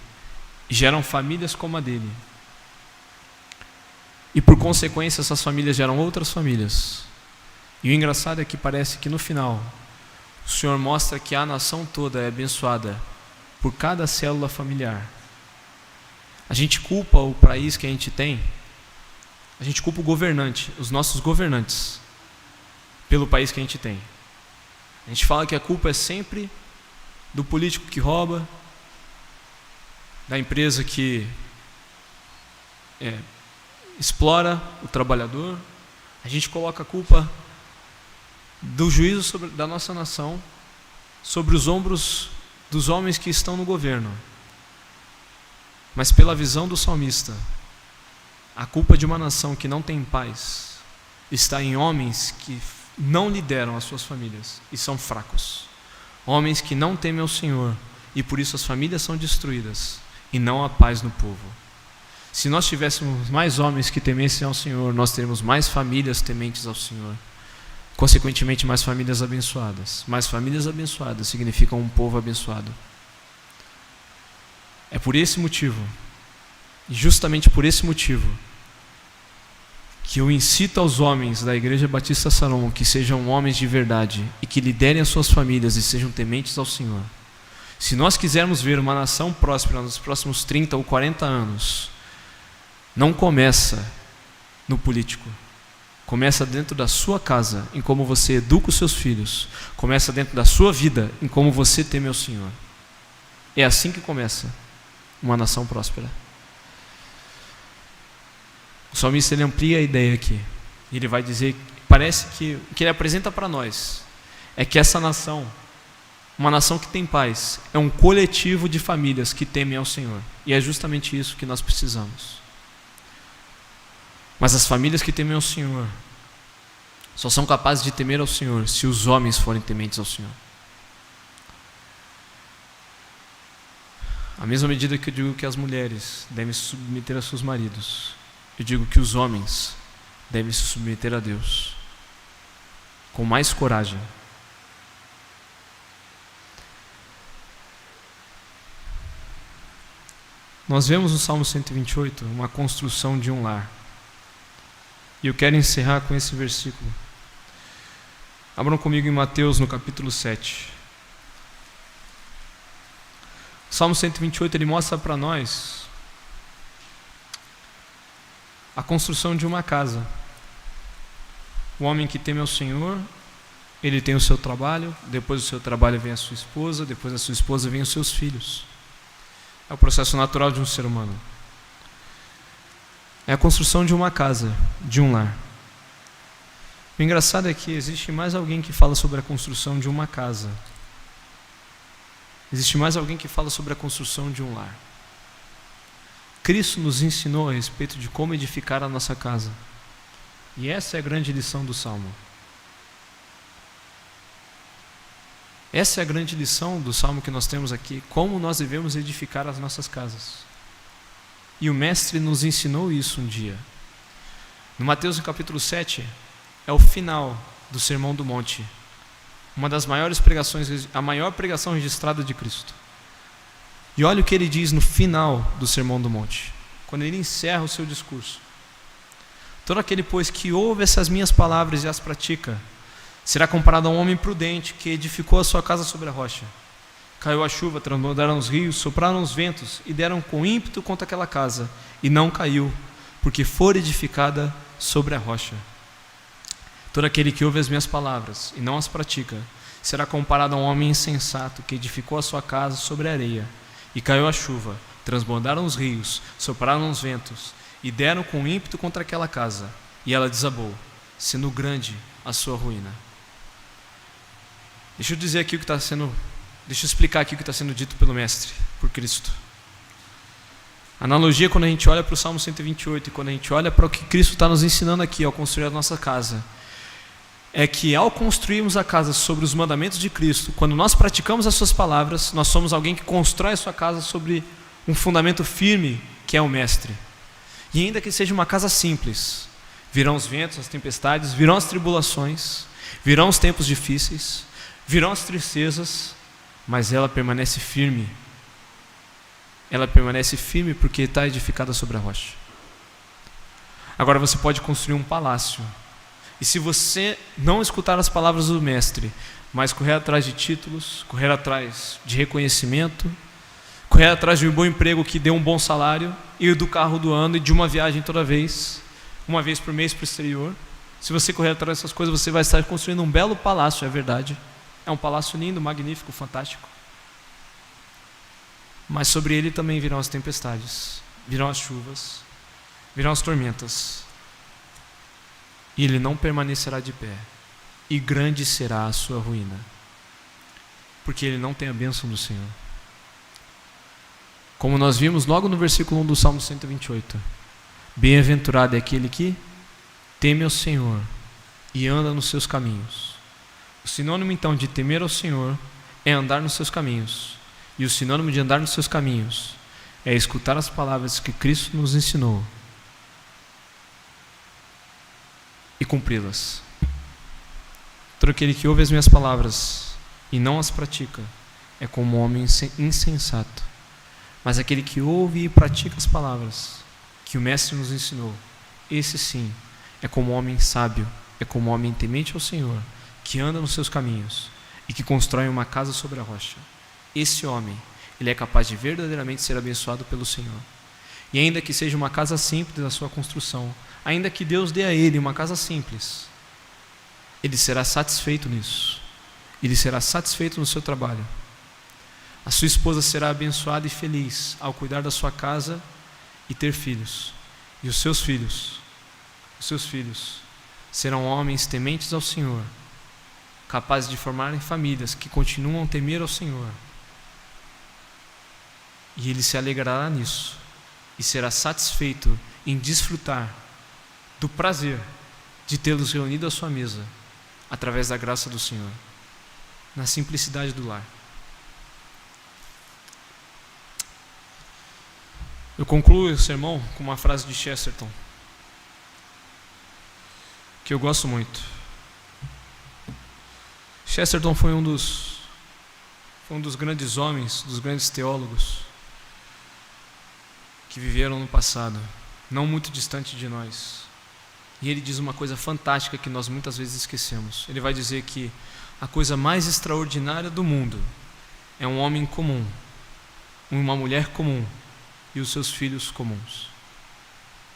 e geram famílias como a dele. E por consequência essas famílias geram outras famílias. E o engraçado é que parece que no final o Senhor mostra que a nação toda é abençoada por cada célula familiar. A gente culpa o país que a gente tem, a gente culpa o governante, os nossos governantes, pelo país que a gente tem. A gente fala que a culpa é sempre do político que rouba, da empresa que explora o trabalhador. A gente coloca a culpa do juízo da nossa nação sobre os ombros dos homens que estão no governo. Mas pela visão do salmista, a culpa de uma nação que não tem paz está em homens que não lideram as suas famílias e são fracos. Homens que não temem ao Senhor, e por isso as famílias são destruídas e não há paz no povo. Se nós tivéssemos mais homens que temessem ao Senhor, nós teríamos mais famílias tementes ao Senhor. Consequentemente, mais famílias abençoadas. Mais famílias abençoadas significam um povo abençoado. É por esse motivo, e justamente por esse motivo, que eu incito aos homens da Igreja Batista Salomão que sejam homens de verdade e que liderem as suas famílias e sejam tementes ao Senhor. Se nós quisermos ver uma nação próspera nos próximos 30 ou 40 anos, não começa no político. Começa dentro da sua casa, em como você educa os seus filhos. Começa dentro da sua vida, em como você teme ao Senhor. É assim que começa uma nação próspera. O salmista ele amplia a ideia aqui. Ele vai dizer, parece que o que ele apresenta para nós é que essa nação, uma nação que tem paz, é um coletivo de famílias que temem ao Senhor. E é justamente isso que nós precisamos. Mas as famílias que temem ao Senhor só são capazes de temer ao Senhor se os homens forem tementes ao Senhor. À mesma medida que eu digo que as mulheres devem se submeter a seus maridos, eu digo que os homens devem se submeter a Deus com mais coragem. Nós vemos no Salmo 128 uma construção de um lar. E eu quero encerrar com esse versículo. Abram comigo em Mateus no capítulo 7. Salmo 128 ele mostra para nós a construção de uma casa. O homem que teme ao Senhor, ele tem o seu trabalho, depois do seu trabalho vem a sua esposa, depois da sua esposa vem os seus filhos. É o processo natural de um ser humano. É a construção de uma casa, de um lar. O engraçado é que existe mais alguém que fala sobre a construção de uma casa. Existe mais alguém que fala sobre a construção de um lar. Cristo nos ensinou a respeito de como edificar a nossa casa. E essa é a grande lição do Salmo. Essa é a grande lição do Salmo que nós temos aqui, como nós devemos edificar as nossas casas. E o Mestre nos ensinou isso um dia. No Mateus no capítulo 7, é o final do Sermão do Monte. Uma das maiores pregações, a maior pregação registrada de Cristo. E olha o que ele diz no final do Sermão do Monte, quando ele encerra o seu discurso. Todo aquele, pois, que ouve essas minhas palavras e as pratica, será comparado a um homem prudente que edificou a sua casa sobre a rocha. Caiu a chuva, transbordaram os rios, sopraram os ventos e deram com ímpeto contra aquela casa, e não caiu, porque for edificada sobre a rocha. Todo aquele que ouve as minhas palavras e não as pratica, será comparado a um homem insensato que edificou a sua casa sobre a areia, e caiu a chuva, transbordaram os rios, sopraram os ventos, e deram com ímpeto contra aquela casa, e ela desabou, sendo grande a sua ruína. Deixa eu explicar aqui o que está sendo dito pelo Mestre, por Cristo. A analogia, quando a gente olha para o Salmo 128 e quando a gente olha para o que Cristo está nos ensinando aqui ao construir a nossa casa, é que ao construirmos a casa sobre os mandamentos de Cristo, quando nós praticamos as suas palavras, nós somos alguém que constrói a sua casa sobre um fundamento firme, que é o Mestre. E ainda que seja uma casa simples, virão os ventos, as tempestades, virão as tribulações, virão os tempos difíceis, virão as tristezas, mas ela permanece firme. Ela permanece firme porque está edificada sobre a rocha. Agora você pode construir um palácio. E se você não escutar as palavras do Mestre, mas correr atrás de títulos, correr atrás de reconhecimento, correr atrás de um bom emprego que dê um bom salário, e do carro do ano e de uma viagem toda vez, uma vez por mês para o exterior, se você correr atrás dessas coisas, você vai estar construindo um belo palácio, é verdade. É um palácio lindo, magnífico, fantástico. Mas sobre ele também virão as tempestades, virão as chuvas, virão as tormentas. E ele não permanecerá de pé. E grande será a sua ruína. Porque ele não tem a bênção do Senhor. Como nós vimos logo no versículo 1 do Salmo 128. Bem-aventurado é aquele que teme ao Senhor e anda nos seus caminhos. O sinônimo então de temer ao Senhor é andar nos seus caminhos. E o sinônimo de andar nos seus caminhos é escutar as palavras que Cristo nos ensinou e cumpri-las. Todo aquele que ouve as minhas palavras e não as pratica é como um homem insensato. Mas aquele que ouve e pratica as palavras que o Mestre nos ensinou, esse sim é como um homem sábio, é como um homem temente ao Senhor, que anda nos seus caminhos e que constrói uma casa sobre a rocha. Esse homem, ele é capaz de verdadeiramente ser abençoado pelo Senhor. E ainda que seja uma casa simples a sua construção, ainda que Deus dê a ele uma casa simples, ele será satisfeito nisso. Ele será satisfeito no seu trabalho. A sua esposa será abençoada e feliz ao cuidar da sua casa e ter filhos. E os seus filhos serão homens tementes ao Senhor, capazes de formarem famílias que continuam a temer ao Senhor. E ele se alegrará nisso e será satisfeito em desfrutar do prazer de tê-los reunido à sua mesa através da graça do Senhor, na simplicidade do lar. Eu concluo o sermão com uma frase de Chesterton, que eu gosto muito. Chesterton foi um dos grandes homens, dos grandes teólogos que viveram no passado, não muito distante de nós. E ele diz uma coisa fantástica que nós muitas vezes esquecemos. Ele vai dizer que a coisa mais extraordinária do mundo é um homem comum uma mulher comum e os seus filhos comuns.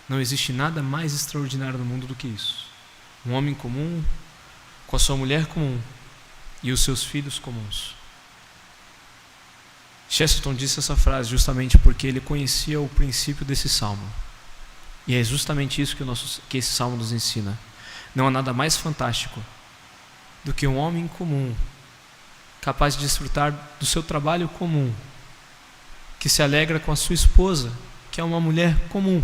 Não existe nada mais extraordinário no mundo do que isso. Um homem comum com a sua mulher comum e os seus filhos comuns. Chesterton disse essa frase justamente porque ele conhecia o princípio desse salmo. E é justamente isso que esse salmo nos ensina. Não há nada mais fantástico do que um homem comum, capaz de desfrutar do seu trabalho comum, que se alegra com a sua esposa, que é uma mulher comum.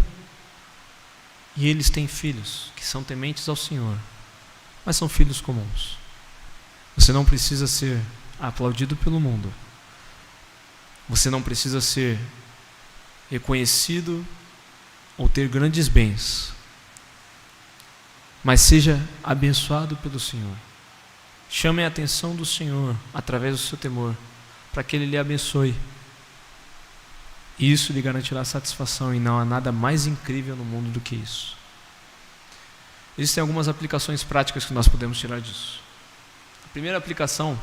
E eles têm filhos que são tementes ao Senhor, mas são filhos comuns. Você não precisa ser aplaudido pelo mundo. Você não precisa ser reconhecido ou ter grandes bens. Mas seja abençoado pelo Senhor. Chame a atenção do Senhor através do seu temor, para que Ele lhe abençoe. E isso lhe garantirá satisfação, e não há nada mais incrível no mundo do que isso. Existem algumas aplicações práticas que nós podemos tirar disso. A primeira aplicação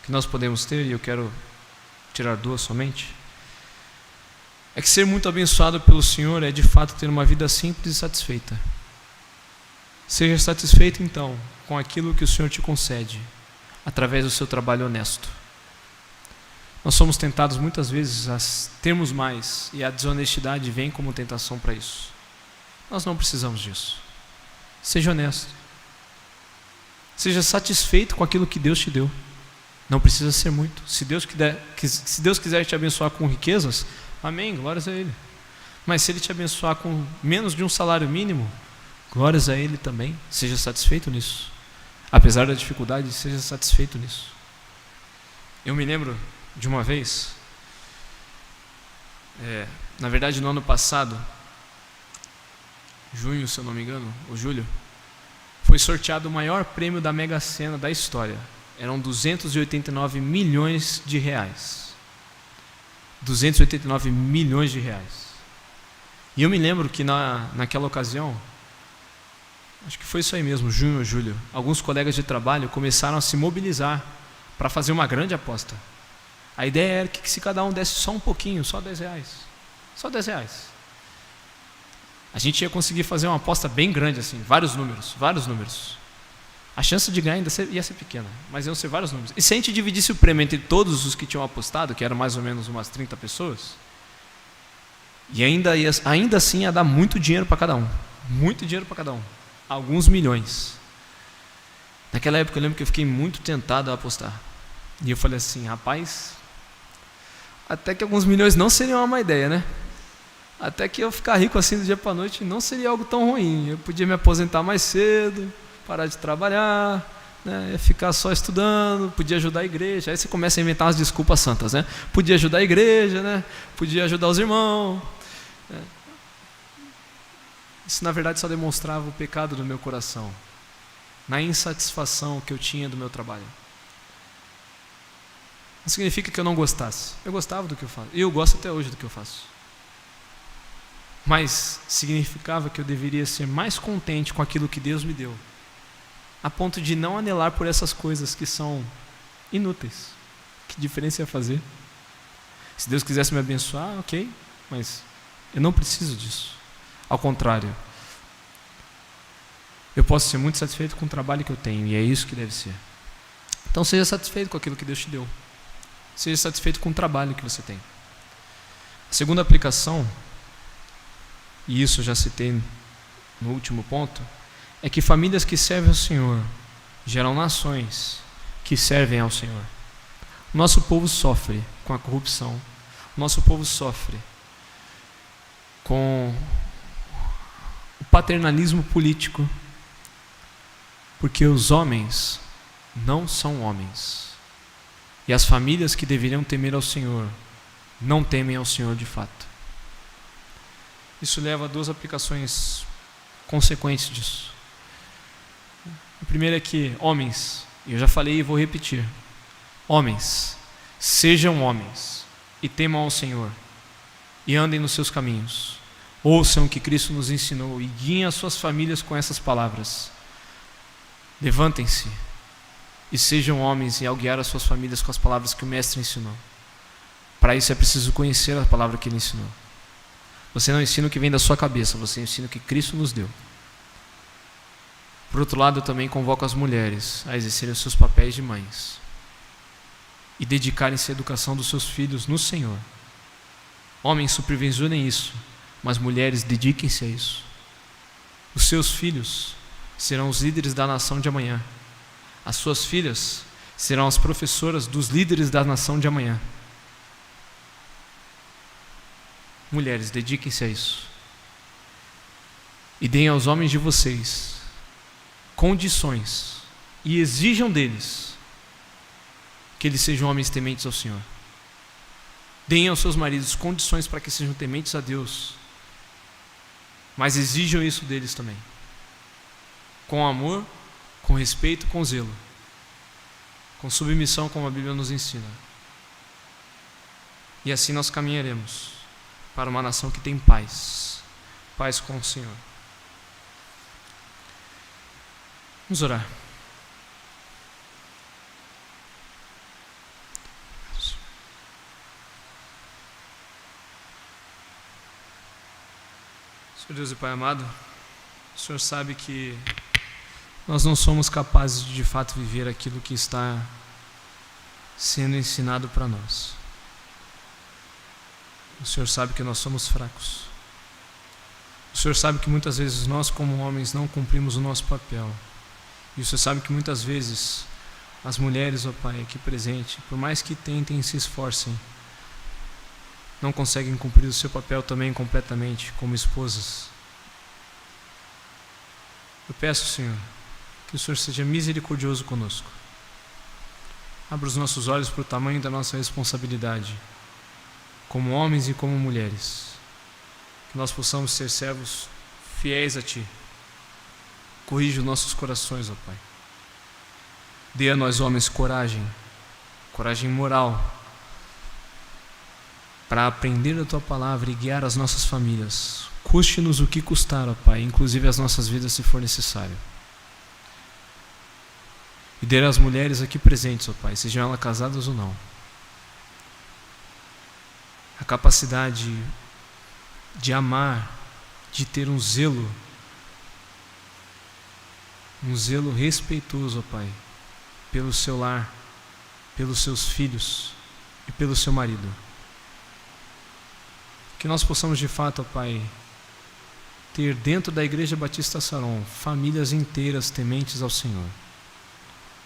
que nós podemos ter, e eu quero tirar duas somente, é que ser muito abençoado pelo Senhor é de fato ter uma vida simples e satisfeita. Seja satisfeito então com aquilo que o Senhor te concede, através do seu trabalho honesto. Nós somos tentados muitas vezes a termos mais, e a desonestidade vem como tentação para isso. Nós não precisamos disso. Seja honesto. Seja satisfeito com aquilo que Deus te deu. Não precisa ser muito. Se Deus quiser te abençoar com riquezas, amém, glórias a Ele. Mas se Ele te abençoar com menos de um salário mínimo, glórias a Ele também. Seja satisfeito nisso. Apesar da dificuldade, seja satisfeito nisso. Eu me lembro de uma vez, na verdade no ano passado, junho, se eu não me engano, ou julho, foi sorteado o maior prêmio da Mega Sena da história. Eram 289 milhões de reais. 289 milhões de reais. E eu me lembro que naquela ocasião, acho que foi isso aí mesmo, junho ou julho, alguns colegas de trabalho começaram a se mobilizar para fazer uma grande aposta. A ideia era que se cada um desse só um pouquinho, só 10 reais. Só 10 reais. A gente ia conseguir fazer uma aposta bem grande, assim, vários números. A chance de ganhar ainda ia ser pequena, mas iam ser vários números. E se a gente dividisse o prêmio entre todos os que tinham apostado, que eram mais ou menos umas 30 pessoas, e ainda assim ia dar muito dinheiro para cada um. Muito dinheiro para cada um. Alguns milhões. Naquela época eu lembro que eu fiquei muito tentado a apostar. E eu falei assim, rapaz, até que alguns milhões não seria uma má ideia, né? Até que eu ficar rico assim do dia para a noite não seria algo tão ruim. Eu podia me aposentar mais cedo, parar de trabalhar, né? Ficar só estudando, podia ajudar a igreja. Aí você começa a inventar umas desculpas santas, né? Podia ajudar a igreja, né? Podia ajudar os irmãos. Né? Isso na verdade só demonstrava o pecado do meu coração, na insatisfação que eu tinha do meu trabalho. Não significa que eu não gostasse. Eu gostava do que eu faço. E eu gosto até hoje do que eu faço. Mas significava que eu deveria ser mais contente com aquilo que Deus me deu, a ponto de não anelar por essas coisas que são inúteis. Que diferença ia fazer? Se Deus quisesse me abençoar, ok, mas eu não preciso disso. Ao contrário, eu posso ser muito satisfeito com o trabalho que eu tenho, e é isso que deve ser. Então seja satisfeito com aquilo que Deus te deu. Seja satisfeito com o trabalho que você tem. A segunda aplicação, e isso eu já citei no último ponto, é que famílias que servem ao Senhor geram nações que servem ao Senhor. O nosso povo sofre com a corrupção. O nosso povo sofre com o paternalismo político, porque os homens não são homens. E as famílias que deveriam temer ao Senhor não temem ao Senhor de fato. Isso leva a duas aplicações consequentes disso. A primeira é que homens, e eu já falei e vou repetir, homens, sejam homens e temam ao Senhor e andem nos seus caminhos. Ouçam o que Cristo nos ensinou e guiem as suas famílias com essas palavras. Levantem-se e sejam homens e ao guiar as suas famílias com as palavras que o Mestre ensinou. Para isso é preciso conhecer a palavra que Ele ensinou. Você não ensina o que vem da sua cabeça, você ensina o que Cristo nos deu. Por outro lado, eu também convoco as mulheres a exercerem os seus papéis de mães e dedicarem-se à educação dos seus filhos no Senhor. Homens, supervisionem isso, mas mulheres, dediquem-se a isso. Os seus filhos serão os líderes da nação de amanhã. As suas filhas serão as professoras dos líderes da nação de amanhã. Mulheres, dediquem-se a isso. E deem aos homens de vocês condições e exijam deles que eles sejam homens tementes ao Senhor. Deem aos seus maridos condições para que sejam tementes a Deus, mas exijam isso deles também, com amor, com respeito, com zelo, com submissão, como a Bíblia nos ensina. E assim nós caminharemos para uma nação que tem paz, paz com o Senhor. Vamos orar. Senhor Deus e Pai amado, o Senhor sabe que nós não somos capazes de fato viver aquilo que está sendo ensinado para nós. O Senhor sabe que nós somos fracos. O Senhor sabe que muitas vezes nós, como homens, não cumprimos o nosso papel. E o Senhor sabe que muitas vezes as mulheres, ó Pai, aqui presente, por mais que tentem e se esforcem, não conseguem cumprir o seu papel também completamente como esposas. Eu peço, Senhor, que o Senhor seja misericordioso conosco. Abra os nossos olhos para o tamanho da nossa responsabilidade, como homens e como mulheres, que nós possamos ser servos fiéis a Ti. Corrige os nossos corações, ó Pai. Dê a nós homens coragem moral, para aprender a Tua palavra e guiar as nossas famílias. Custe-nos o que custar, ó Pai, inclusive as nossas vidas se for necessário. E dê às mulheres aqui presentes, ó Pai, sejam elas casadas ou não, a capacidade de amar, de ter um zelo respeitoso, ó Pai, pelo seu lar, pelos seus filhos e pelo seu marido. Que nós possamos de fato, ó Pai, ter dentro da Igreja Batista Saron famílias inteiras tementes ao Senhor.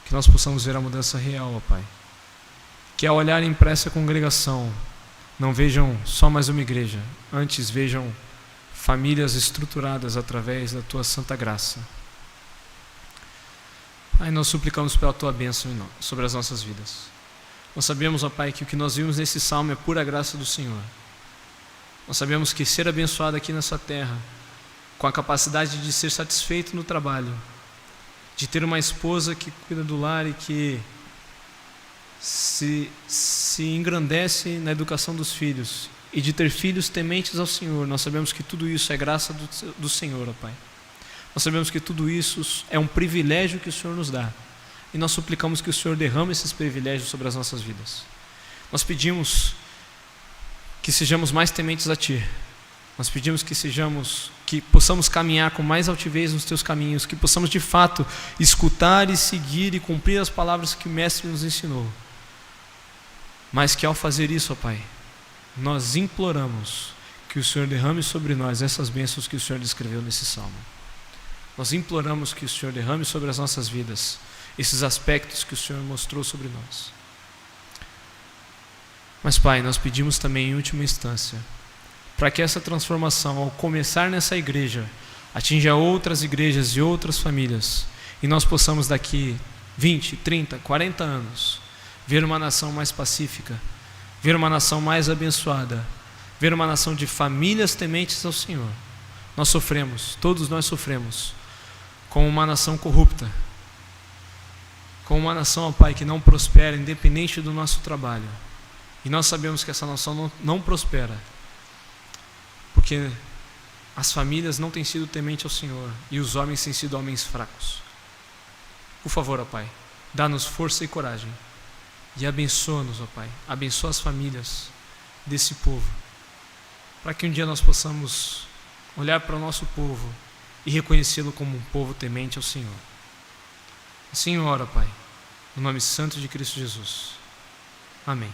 Que nós possamos ver a mudança real, ó Pai. Que ao olharem para essa congregação, não vejam só mais uma igreja, antes vejam famílias estruturadas através da Tua santa graça. Pai, nós suplicamos pela Tua bênção sobre as nossas vidas. Nós sabemos, ó Pai, que o que nós vimos nesse salmo é pura graça do Senhor. Nós sabemos que ser abençoado aqui nessa terra, com a capacidade de ser satisfeito no trabalho, de ter uma esposa que cuida do lar e que se engrandece na educação dos filhos, e de ter filhos tementes ao Senhor, nós sabemos que tudo isso é graça do Senhor, ó Pai. Nós sabemos que tudo isso é um privilégio que o Senhor nos dá, e nós suplicamos que o Senhor derrame esses privilégios sobre as nossas vidas. Nós pedimos que sejamos mais tementes a Ti. Nós pedimos que possamos caminhar com mais altivez nos Teus caminhos, que possamos de fato escutar e seguir e cumprir as palavras que o Mestre nos ensinou. Mas que ao fazer isso, ó Pai, nós imploramos que o Senhor derrame sobre nós essas bênçãos que o Senhor descreveu nesse salmo. Nós imploramos que o Senhor derrame sobre as nossas vidas esses aspectos que o Senhor mostrou sobre nós. Mas, Pai, nós pedimos também, em última instância, para que essa transformação, ao começar nessa igreja, atinja outras igrejas e outras famílias, e nós possamos daqui 20, 30, 40 anos, ver uma nação mais pacífica, ver uma nação mais abençoada, ver uma nação de famílias tementes ao Senhor. Nós sofremos, todos nós sofremos, com uma nação corrupta, com uma nação, ó Pai, que não prospera, independente do nosso trabalho. E nós sabemos que essa nação não prospera, porque as famílias não têm sido tementes ao Senhor, e os homens têm sido homens fracos. Por favor, ó Pai, dá-nos força e coragem, e abençoa-nos, ó Pai, abençoa as famílias, desse povo, para que um dia nós possamos olhar para o nosso povo e reconhecê-lo como um povo temente ao Senhor. Assim ora, Pai, no nome santo de Cristo Jesus. Amém.